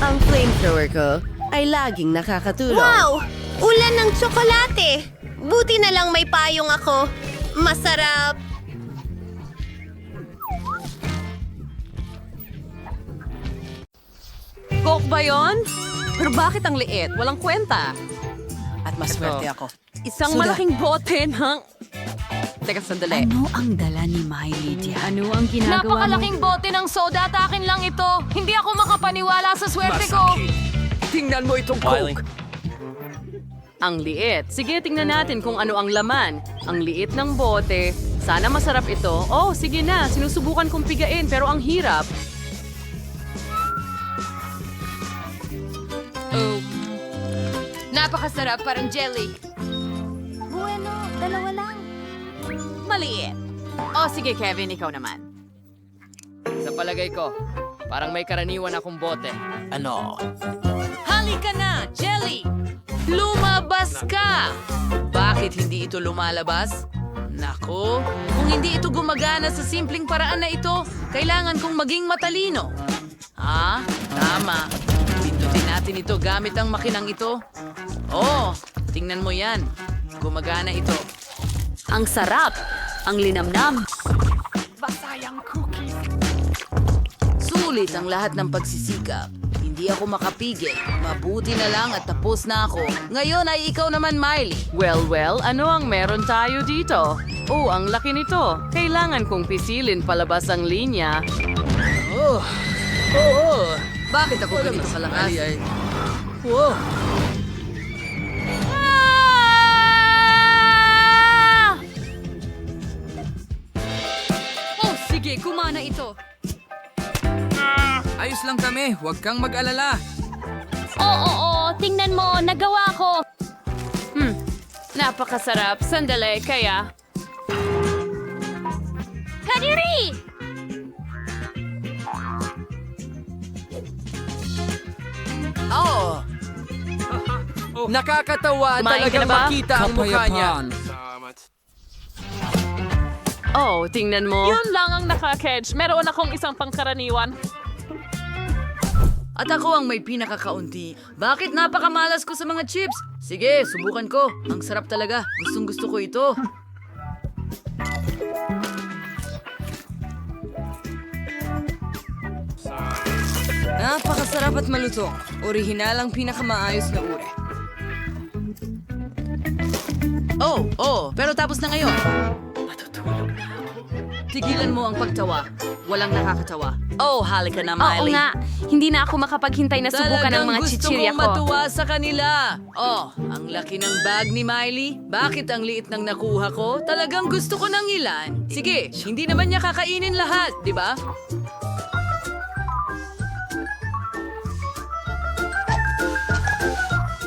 Speaker 7: Ang flamethrower ko ay laging nakakatulong.
Speaker 8: Wow! Ulan ng tsokolate! Buti na lang may payong ako. Masarap.
Speaker 3: Coke ba yun? Pero bakit ang liit? Walang kwenta.
Speaker 6: At maswerte ako.
Speaker 3: Isang
Speaker 6: Suda.
Speaker 3: malaking bote ng... Teka, sandali.
Speaker 6: Ano ang dala ni Miley diyan? Ano ang ginagawa mo?
Speaker 1: Napakalaking bote ng soda at akin lang ito. Hindi ako makapaniwala sa swerte ko.
Speaker 2: Tingnan mo itong Coke! Ang liit. Sige, tingnan natin kung ano ang laman. Ang liit ng bote. Sana masarap ito. Oh, sige na. Sinusubukan kong pigain pero ang hirap.
Speaker 1: Napakasarap, parang jelly.
Speaker 8: Bueno, dalawa lang.
Speaker 3: Maliit. O sige, Kevin, ikaw naman.
Speaker 2: Sa palagay ko, parang may karaniwan akong bote.
Speaker 3: Halika na, Jelly! Lumabas ka! Bakit hindi ito lumalabas? Nako, kung hindi ito gumagana sa simpleng paraan na ito, kailangan kong maging matalino. Ha? Tama. Pindutin natin ito gamit ang makinang ito. Oh, tingnan mo yan. Gumagana ito.
Speaker 7: Ang sarap! Ang linamnam!
Speaker 3: Sulit ang lahat ng pagsisikap. Hindi ako makapigil. Mabuti na lang at tapos na ako. Ngayon ay ikaw naman, Miley.
Speaker 2: Well, ano ang meron tayo dito? Oh, ang laki nito. Kailangan kong pisilin palabas ang linya.
Speaker 3: Bakit ako ganito kalakas? Wow.
Speaker 2: Oh, sige, kumana ito.
Speaker 6: Ayos lang kami, huwag kang mag-alala.
Speaker 1: Oo, tingnan mo, nagawa ko.
Speaker 2: Napakasarap. Sandali, kaya...
Speaker 8: Kadiri!
Speaker 3: Oh,
Speaker 6: Nakakatawa
Speaker 2: Kumain ka
Speaker 6: talaga
Speaker 2: na ba?
Speaker 6: makita ang mukha niya.
Speaker 2: Oh, tingnan mo.
Speaker 1: Yun lang ang nakakedge. Meron akong isang pangkaraniwan.
Speaker 3: at ako ang may pinakakaunti. Bakit napakamalas ko sa mga chips? Sige, subukan ko. Ang sarap talaga. Gustong gusto ko ito. Napakasarap at malutong. Orihinal ang pinakamaayos na uri. Pero tapos na ngayon. Matutulog na ako. Tigilan mo ang pagtawa. Walang nakakatawa. Oh, halika na, Miley.
Speaker 1: Oo nga, hindi na ako makapaghintay na subukan ng mga chichirya
Speaker 3: gusto kong
Speaker 1: ko.
Speaker 3: matuwa sa kanila. Oh, ang laki ng bag ni Miley. Bakit ang liit ng nakuha ko? Talagang gusto ko ng ilan. Sige, hindi naman niya kakainin lahat, di ba?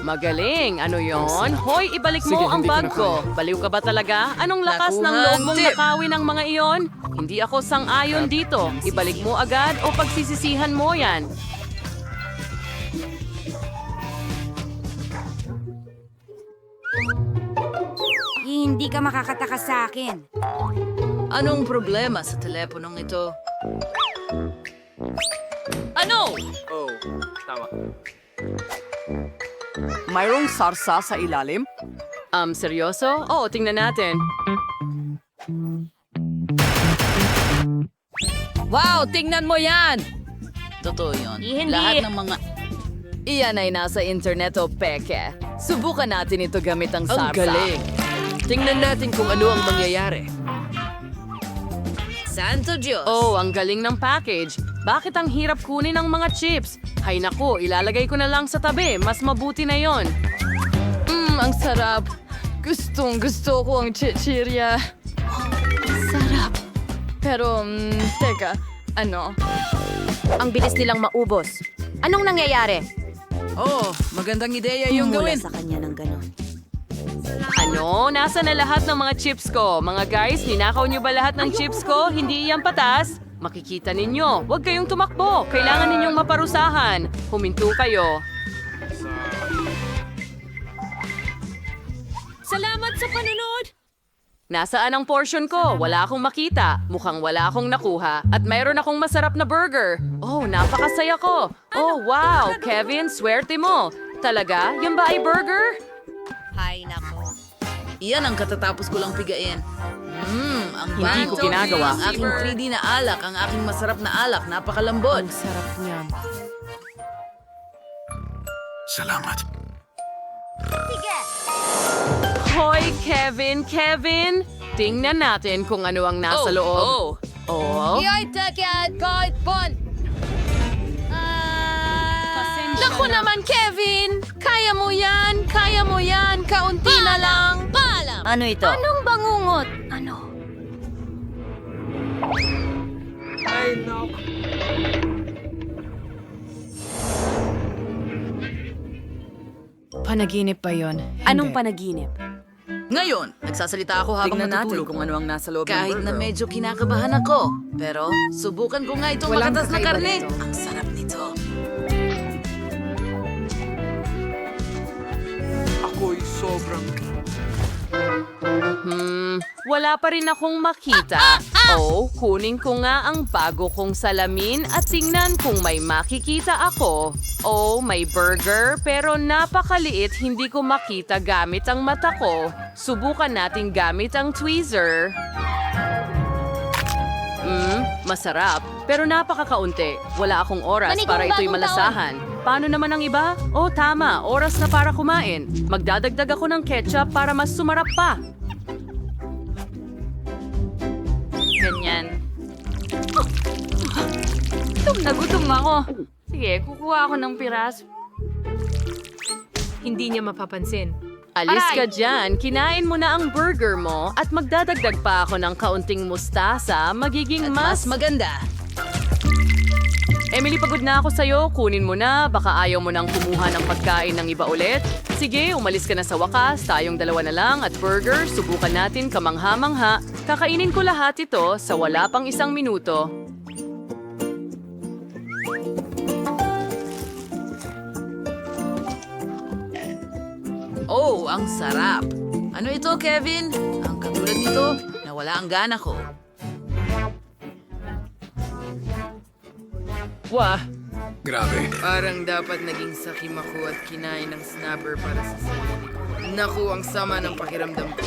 Speaker 2: Magaling! Ano yon? Hoy, ibalik mo ang bag ko. Baliw ka ba talaga? Anong lakas ng
Speaker 3: Nakuha
Speaker 2: loob
Speaker 3: ang
Speaker 2: mong
Speaker 3: tip.
Speaker 2: nakawin ng mga iyon? Hindi ako sang-ayon dito. Ibalik mo agad o pagsisisihan mo yan.
Speaker 8: Hindi ka makakatakas sa akin.
Speaker 3: Anong problema sa teleponong ito?
Speaker 1: Ano?
Speaker 6: Mayroong sarsa sa ilalim?
Speaker 2: Seryoso? Oo, tingnan natin.
Speaker 3: Wow, tingnan mo yan! Totoo yun.
Speaker 1: Hindi.
Speaker 3: Lahat ng mga... Iyan ay nasa internet o peke. Subukan natin ito gamit ang sarsa.
Speaker 2: Ang galing. Tingnan natin kung ano ang mangyayari.
Speaker 3: Santo Diyos!
Speaker 2: Oh, ang galing ng package. Bakit ang hirap kunin ang mga chips? Hay nako, ilalagay ko na lang sa tabi. Mas mabuti na yon.
Speaker 3: Ang sarap. Gusto ko ang chichirya.
Speaker 1: Sarap.
Speaker 3: Pero, teka, ano?
Speaker 1: Ang bilis nilang maubos. Anong nangyayari?
Speaker 3: Oh, magandang ideya yung gawin.
Speaker 7: sa kanya ng ganon.
Speaker 2: Ano? Nasa na lahat ng mga chips ko? Mga guys, ninakaw niyo ba lahat ng chips ko? Hindi iyan patas? Makikita ninyo. Huwag kayong tumakbo. Kailangan ninyong maparusahan. Huminto kayo.
Speaker 1: Salamat sa panunod!
Speaker 2: Nasaan ang portion ko? Wala akong makita. Mukhang wala akong nakuha. At mayroon akong masarap na burger. Oh, napakasaya ko. Oh, wow. Kevin, swerte mo. Talaga? Yan ba ay burger?
Speaker 8: Hay nako.
Speaker 3: Iyan ang katatapos ko lang pigain. Ang
Speaker 2: Hindi ko
Speaker 3: banto,
Speaker 2: ginagawa.
Speaker 3: Ang aking 3D na alak, ang aking masarap na alak, napakalambot.
Speaker 7: Sarap niyan.
Speaker 2: Hoy, Kevin! Tingnan natin kung ano ang nasa loob. Oh.
Speaker 1: Naku naman, Kevin! Kaya mo yan! Kaunti na lang!
Speaker 7: Ano ito?
Speaker 8: Anong bangungot? Ano?
Speaker 6: Panaginip pa yon.
Speaker 2: Anong panaginip?
Speaker 3: Ngayon, nagsasalita ako habang
Speaker 2: Tingnan natin
Speaker 3: natutulog.
Speaker 2: kung ano ang nasa loob ng
Speaker 3: Kahit na
Speaker 2: burger.
Speaker 3: medyo kinakabahan ako. Pero, subukan ko nga itong
Speaker 6: Walang
Speaker 3: makatas na
Speaker 6: kakaiba
Speaker 3: karne.
Speaker 6: dito.
Speaker 3: Ang sarap nito.
Speaker 2: Wala pa rin akong makita. Oh, kunin ko nga ang bago kong salamin at tingnan kung may makikita ako. Oh, may burger pero napakaliit, hindi ko makita gamit ang mata ko. Subukan natin gamit ang tweezer. Masarap. Pero napakakaunti. Wala akong oras
Speaker 8: Manigong
Speaker 2: para ito'y
Speaker 8: bagong
Speaker 2: malasahan. Paano naman ang iba? Oh, tama. Oras na para kumain. Magdadagdag ako ng ketchup para mas sumarap pa. Ganyan. Gutom ako. Sige, kukuha ako ng piraso.
Speaker 1: Hindi niya mapapansin.
Speaker 2: Alis ka dyan, kinain mo na ang burger mo at magdadagdag pa ako ng kaunting mustasa, magiging
Speaker 3: Mas maganda.
Speaker 2: Emily, pagod na ako sa'yo. Kunin mo na. Baka ayaw mo nang kumuha ng pagkain ng iba ulit. Sige, umalis ka na sa wakas. Tayong dalawa na lang at burger. Subukan natin kamangha-mangha. Kakainin ko lahat ito sa wala pang 1 minuto.
Speaker 3: Oh, ang sarap. Ano ito, Kevin? Ang katulad nito, nawala ang gana ko.
Speaker 2: Wah,
Speaker 6: Parang dapat naging sakim ako at kinain ng snapper para sa sarili ko. Naku, ang sama ng pakiramdam ko.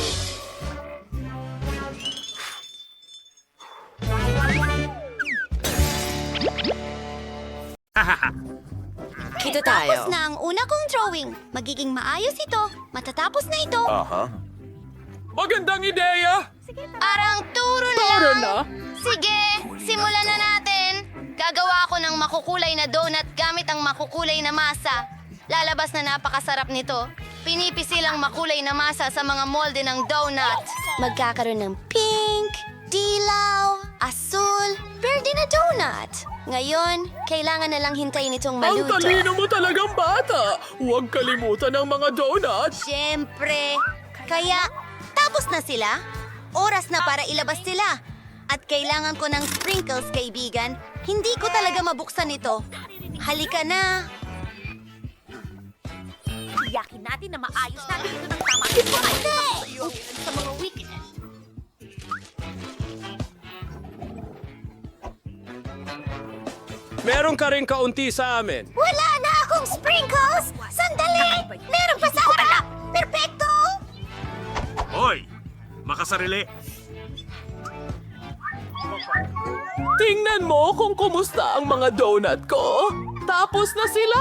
Speaker 7: Kita
Speaker 8: Tapos
Speaker 7: tayo.
Speaker 8: na ang una kong drawing. Magiging maayos ito. Matatapos na ito.
Speaker 4: Magandang ideya!
Speaker 8: Parang turo na. Sige, simulan na natin. Gagawa ako ng makukulay na donut gamit ang makukulay na masa. Lalabas na napakasarap nito. Pinipisil ang makulay na masa sa mga molde ng donut. Magkakaroon ng pink, dilaw, asul, verde na donut. Ngayon, kailangan na lang hintayin itong maluto.
Speaker 4: mo talagang bata! Huwag kalimutan ang mga donuts!
Speaker 8: Siyempre. Kaya, tapos na sila. Oras na para ilabas sila. At kailangan ko ng sprinkles, kaibigan. Hindi ko talaga mabuksan ito. Halika na. Tiyakin natin na maayos natin ito ng tama. Hindi! Sa mga weakness.
Speaker 4: Meron ka rin kaunti sa amin.
Speaker 8: Wala na akong sprinkles! Sandali! Meron pa sa harap! Perfecto!
Speaker 10: Hoy! Makasarili!
Speaker 4: Tingnan mo kung kumusta ang mga donut ko. Tapos na sila!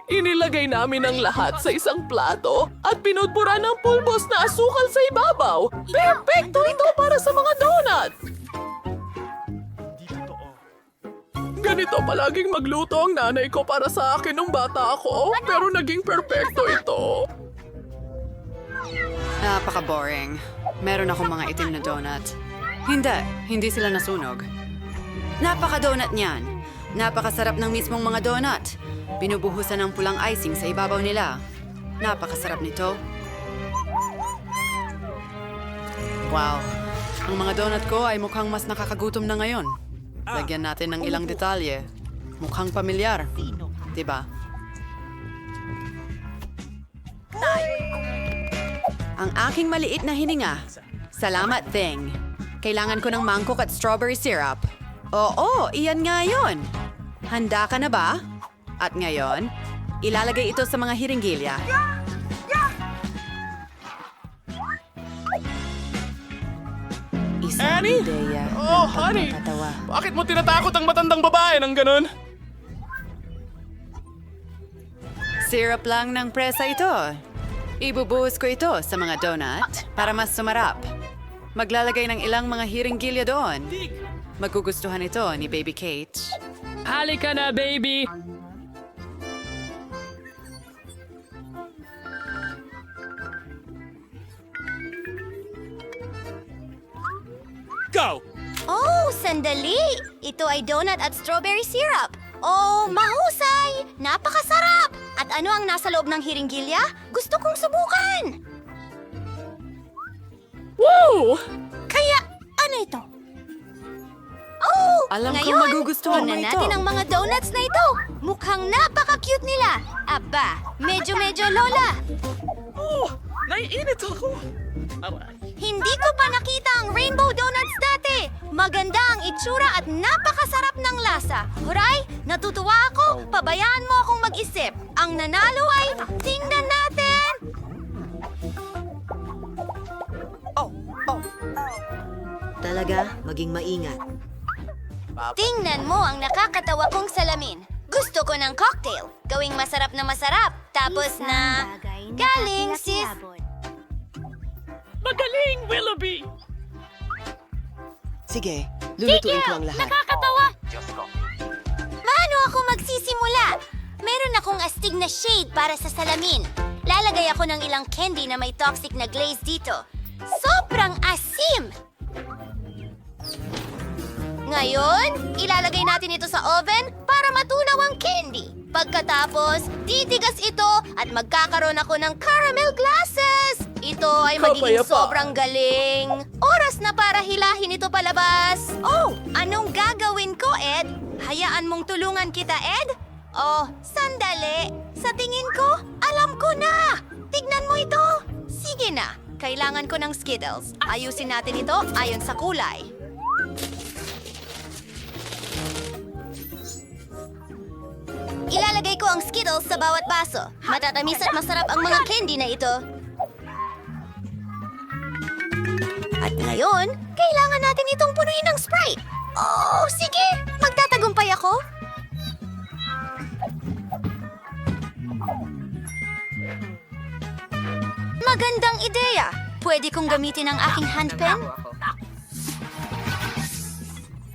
Speaker 4: Inilagay namin ang lahat sa isang plato at pinudpura ng pulbos na asukal sa ibabaw. Perfecto ito para sa mga donut! Ganito palaging magluto ang nanay ko para sa akin nung bata ako, pero naging perfecto ito.
Speaker 11: Napaka-boring. Meron akong mga itim na donut. Hindi sila nasunog. Napaka-donut niyan. Napakasarap ng mismong mga donut. Binubuhusan ng pulang icing sa ibabaw nila. Napakasarap nito. Wow. Ang mga donut ko ay mukhang mas nakakagutom na ngayon. Lagyan natin ng ilang detalye. Mukhang pamilyar. Diba? Ang aking maliit na hininga. Salamat, Thing. Kailangan ko ng mangkok at strawberry syrup. Oo, iyan nga yun. Handa ka na ba? At ngayon, ilalagay ito sa mga hiringgilya.
Speaker 7: Isang
Speaker 4: Annie?
Speaker 7: ideya
Speaker 4: Oh,
Speaker 7: ng
Speaker 4: honey!
Speaker 7: pagpapatawa.
Speaker 4: Bakit mo tinatakot ang matandang babae ng ganun?
Speaker 11: Syrup lang ng presa ito. Ibubuhos ko ito sa mga donut para mas sumarap. Maglalagay ng ilang mga hiringgilya doon. Magugustuhan ito ni Baby Kate.
Speaker 2: Halika na, baby!
Speaker 10: Go!
Speaker 8: Oh, sandali! Ito ay donut at strawberry syrup. Oh, mahusay! Napakasarap! At ano ang nasa loob ng hiringgilya? Gusto kong subukan!
Speaker 4: Woo!
Speaker 8: Kaya, ano ito? Oh!
Speaker 11: Alam kong
Speaker 8: ngayon,
Speaker 11: magugustuhan mo
Speaker 8: tingnan
Speaker 11: ito.
Speaker 8: natin ang mga donuts na ito. Mukhang napaka-cute nila. Aba, medyo lola.
Speaker 4: Oh, naiinit ako.
Speaker 8: Hindi ko pa nakita ang rainbow donuts dati. Maganda ang itsura at napakasarap ng lasa. Huray, natutuwa ako. Pabayaan mo akong mag-isip. Ang nanalo ay, tingnan natin!
Speaker 7: Talaga, maging maingat.
Speaker 8: Tingnan mo ang nakakatawa kong salamin. Gusto ko ng cocktail. Gawing masarap na masarap. Tapos na... Galing, sis!
Speaker 4: Magaling, Willoughby!
Speaker 7: Sige, lulutuin ko ang lahat.
Speaker 8: Nakakatawa! Paano ako magsisimula? Meron akong astig na shade para sa salamin. Lalagay ako ng ilang candy na may toxic na glaze dito. Sobrang asim! Ngayon, ilalagay natin ito sa oven para matunaw ang candy. Pagkatapos, titigas ito at magkakaroon ako ng caramel glasses. Ito ay magiging
Speaker 4: Kapayapa.
Speaker 8: sobrang galing. Oras na para hilahin ito palabas. Oh, anong gagawin ko, Ed? Hayaan mong tulungan kita, Ed? Oh, sandali. Sa tingin ko, alam ko na. Tignan mo ito. Sige na. Kailangan ko ng Skittles. Ayusin natin ito ayon sa kulay. Ilalagay ko ang Skittles sa bawat baso. Matatamis at masarap ang mga candy na ito. At ngayon, kailangan natin itong punuin ng Sprite. Oh, sige! Magtatagumpay ako. Magandang ideya. Pwede kong gamitin ang aking handpen?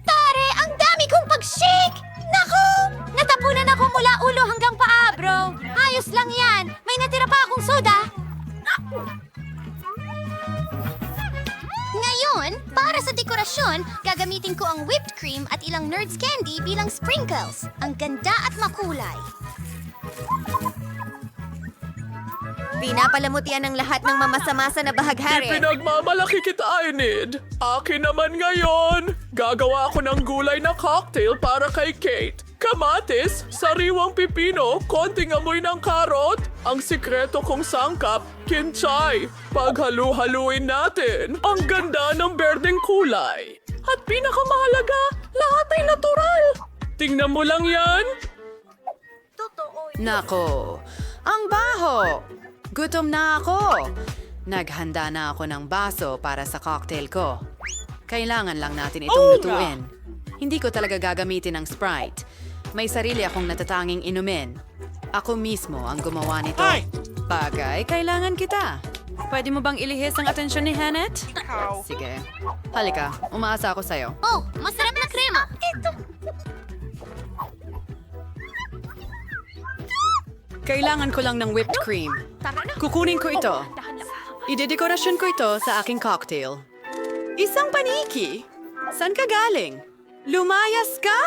Speaker 8: Tare, ang dami kong pag-shake! Naku! Natapunan ako mula ulo hanggang paa, bro. Ayos lang yan. May natira pa akong soda. Ngayon, para sa dekorasyon, gagamitin ko ang whipped cream at ilang Nerds candy bilang sprinkles. Ang ganda at makulay. Pinapalamutian ng lahat ng mamasamasa na bahaghari.
Speaker 4: Pinagmamalaki kita, Enid. Akin naman ngayon. Gagawa ako ng gulay na cocktail para kay Kate. Kamatis, sariwang pipino, konting amoy ng karot. Ang sikreto kong sangkap, kinchay. Paghalu-haluin natin. Ang ganda ng berdeng kulay. At pinakamahalaga, lahat ay natural. Tingnan mo lang yan.
Speaker 11: Nako, ang baho! Gutom na ako! Naghanda na ako ng baso para sa cocktail ko. Kailangan lang natin itong lutuin. Hindi ko talaga gagamitin ng Sprite. May sarili akong natatanging inumin. Ako mismo ang gumawa nito. Bagay, kailangan kita. Pwede mo bang ilihis ang atensyon ni Hanet? Sige. Halika, umaasa ako sa'yo.
Speaker 8: Oh, masarap na krema. Ito.
Speaker 11: Kailangan ko lang ng whipped cream. Kukunin ko ito. Idedekorasyon ko ito sa aking cocktail. Isang paniki! Saan ka galing? Lumayas ka?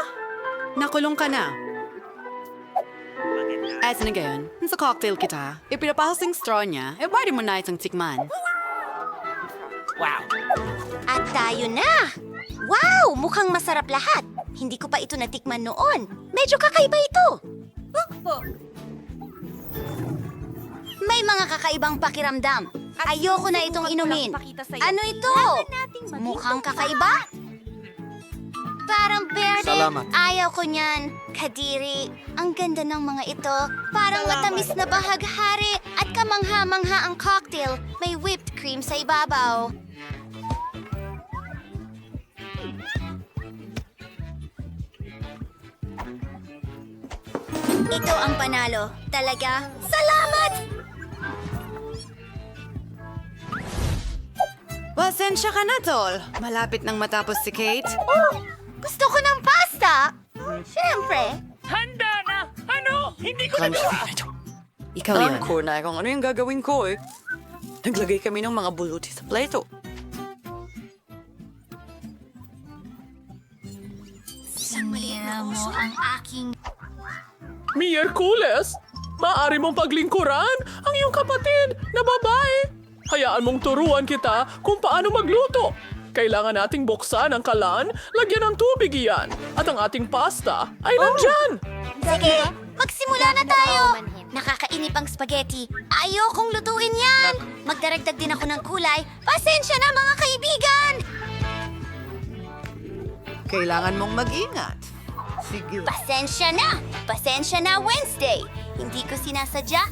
Speaker 11: Nakulong ka na. As na gayon, sa cocktail kita, ipinapahasing straw niya, pwede mo na itong tikman.
Speaker 8: At tayo na! Wow! Mukhang masarap lahat. Hindi ko pa ito natikman noon. Medyo kakaiba ito. May mga kakaibang pakiramdam. Ayoko na itong inumin. Ano ito? Mukhang kakaiba? Parang berde.
Speaker 9: Salamat.
Speaker 8: Ayaw ko niyan. Kadiri, ang ganda ng mga ito. Parang matamis na bahaghari at kamangha-mangha ang cocktail. May whipped cream sa ibabaw. Ito ang panalo. Talaga? Salamat!
Speaker 11: Pasensya ka na, Tol. Malapit nang matapos si Kate.
Speaker 8: Oh, gusto ko ng pasta! Siyempre.
Speaker 11: Ikaw yan. Ko na kung ano yung gagawin ko eh. Naglagay kami ng mga buluti sa plato.
Speaker 8: Sinira mo ang aking...
Speaker 4: Miyerkules, maaari mong paglingkuran ang iyong kapatid na babae. Hayaan mong turuan kita kung paano magluto. Kailangan nating buksan ang kalan, lagyan ng tubig iyan, at ang ating pasta ay nandyan.
Speaker 8: Sige, magsimula na tayo! Nakakainip ang spaghetti. Ayokong lutuin yan! Magdaragdag din ako ng kulay. Pasensya na mga kaibigan!
Speaker 9: Kailangan mong mag-ingat. Sige.
Speaker 8: Pasensya na Wednesday! Hindi ko sinasadya.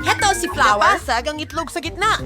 Speaker 3: Heto si Flower.
Speaker 9: Napasag ang itlog sa gitna.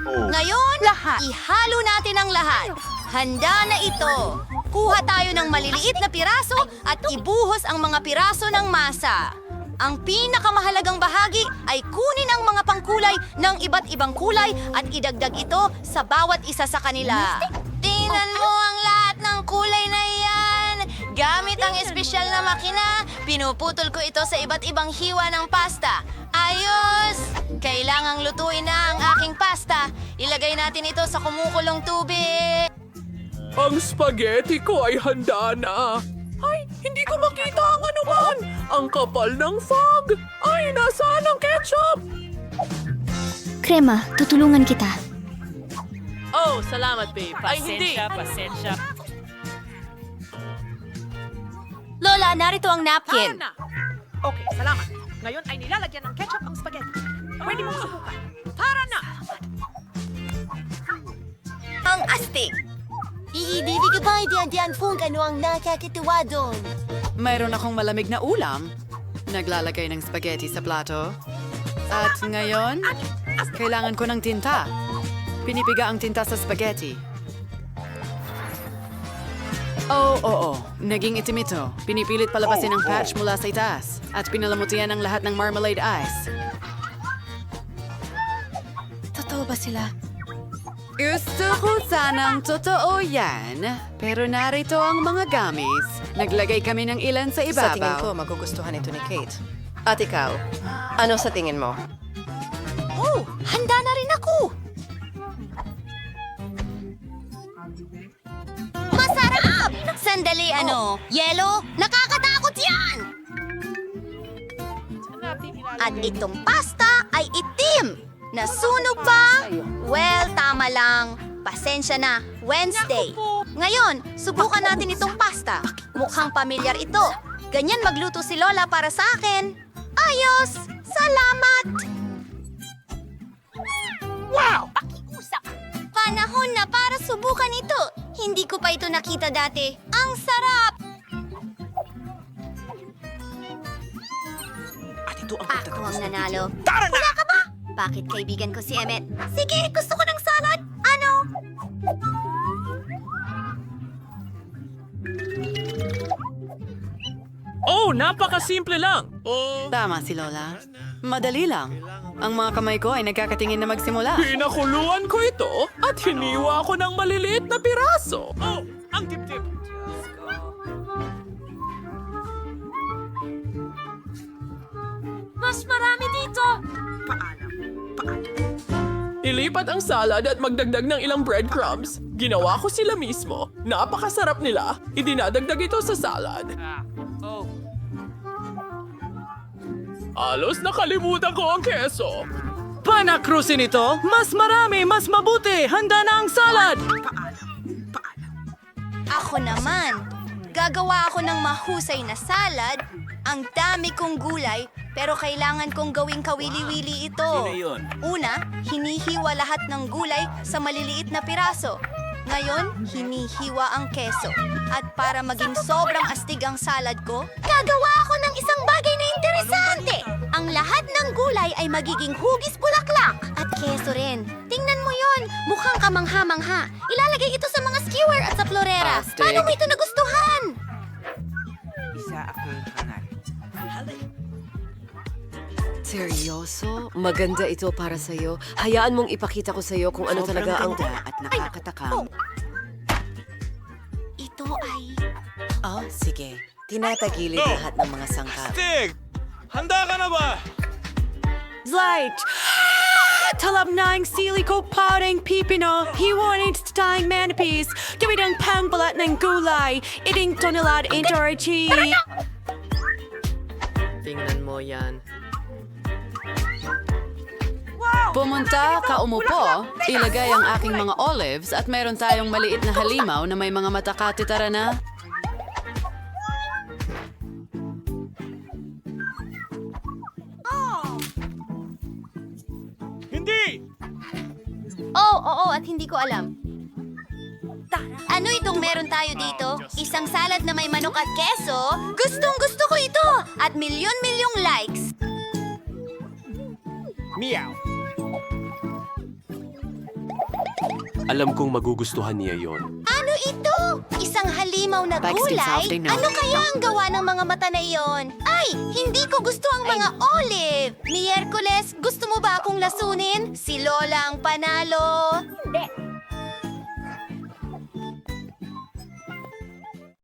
Speaker 8: Ngayon, ihalo natin ang lahat. Handa na ito. Kuha tayo ng maliliit na piraso at ibuhos ang mga piraso ng masa. Ang pinakamahalagang bahagi ay kunin ang mga pangkulay ng iba't ibang kulay at idagdag ito sa bawat isa sa kanila. Tingnan mo ang lahat ng kulay na iyan. Gamit ang espesyal na makina, pinuputol ko ito sa iba't ibang hiwa ng pasta. Ayos! Kailangang lutuin na ang aking pasta. Ilagay natin ito sa kumukulong tubig.
Speaker 4: Ang spaghetti ko ay handa na. Ay, hindi ko makita ang anuman. Ang kapal ng fog. Ay, nasaan ang ketchup?
Speaker 8: Krema, tutulungan kita.
Speaker 3: Oh, salamat, babe. Ay, hindi.
Speaker 8: Lola, narito ang napkin.
Speaker 1: Okay, salamat. Ngayon ay nilalagyan ng ketchup ang spaghetti. Pwede mong subukan. Tara na!
Speaker 8: Ang astig. Iibibig ko ba diyan kung ano ang nakakituwa doon?
Speaker 11: Mayroon akong malamig na ulam. Naglalagay ng spaghetti sa plato. At ngayon, kailangan ko ng tinta. Pinipiga ang tinta sa spaghetti. Oo. Naging itim ito. Pinipilit palabasin ang patch mula sa itaas. At pinalamutian ang lahat ng marmalade ice.
Speaker 7: Totoo ba sila?
Speaker 11: Gusto ko sanang totoo yan. Pero narito ang mga gamis. Naglagay kami ng ilan sa ibabaw.
Speaker 3: Sa tingin ko, magugustuhan ito ni Kate. At ikaw, ano sa tingin mo?
Speaker 8: Oh, handa na rin ako. Masarap! Sandali, Yelo? Nakakatakot yan! At itong pasta ay itim! Nasunog ba? Well, tama lang. Pasensya na, Wednesday. Ngayon, subukan natin itong pasta. Mukhang pamilyar ito. Ganyan magluto si Lola para sa akin. Ayos! Salamat! Wow! Pakiusap! Panahon na para subukan ito. Hindi ko pa ito nakita dati. Ang sarap! Ako ang nanalo. Wala ka ba? Bakit kaibigan ko si Emmet? Sige, gusto ko ng salad. Ano?
Speaker 4: Oh, napakasimple lang.
Speaker 11: Tama si Lola. Madali lang. Ang mga kamay ko ay nagkakatingin na magsimula.
Speaker 4: Pinakuluan ko ito at hiniwa ko ng maliliit na piraso. Oh, ang tip-tip.
Speaker 1: Mas marami dito!
Speaker 4: Ilipat ang salad at magdagdag ng ilang breadcrumbs. Ginawa ko sila mismo. Napakasarap nila. Idinadagdag ito sa salad. Halos nakalimutan ko ang keso.
Speaker 3: Panakrusin ito! Mas marami, mas mabuti! Handa na ang salad!
Speaker 8: Ako naman. Gagawa ako ng mahusay na salad. Ang dami kong gulay, pero kailangan kong gawing kawili-wili ito. Una, hinihiwa lahat ng gulay sa maliliit na piraso. Ngayon, hinihiwa ang keso. At para maging sobrang astig ang salad ko, gagawa ako ng isang bagay na interesante. Ang lahat ng gulay ay magiging hugis bulaklak. At keso rin. Tingnan mo yon, mukhang kamangha-mangha. Ilalagay ito sa mga skewer at sa florera.
Speaker 2: Astig.
Speaker 8: Paano mo ito nagustuhan?
Speaker 12: Seryoso? Maganda ito para sa'yo. Hayaan mong ipakita ko sa'yo kung ano talaga ang...
Speaker 3: at nakakatakam.
Speaker 8: Ito ay...
Speaker 7: Oh, sige. Tinatagilid lahat ng mga sangkap.
Speaker 10: Stig! Handa ka na ba?
Speaker 11: Light! Talab na ang sili ko parang pipino. Hiwanin sa tayong manipis. Gawin ang pangbalat ng gulay. Iting tonelad intorchi.
Speaker 2: Tingnan mo yan.
Speaker 3: Pumunta, umupo, ilagay ang aking mga olives at meron tayong maliit na halimaw na may mga mata katitara na.
Speaker 10: Hindi!
Speaker 8: Oo, at hindi ko alam. Ano itong meron tayo dito? Isang salad na may manok at keso? Gustong-gusto ko ito! At milyon-milyong likes!
Speaker 10: Meow!
Speaker 13: Alam kong magugustuhan niya yon.
Speaker 8: Ano ito? Isang halimaw na gulay? Ano kaya ang gawa ng mga mata na iyon? Ay, hindi ko gusto ang mga olive! Miyerkules, gusto mo ba akong lasunin? Si Lola ang panalo! Hindi.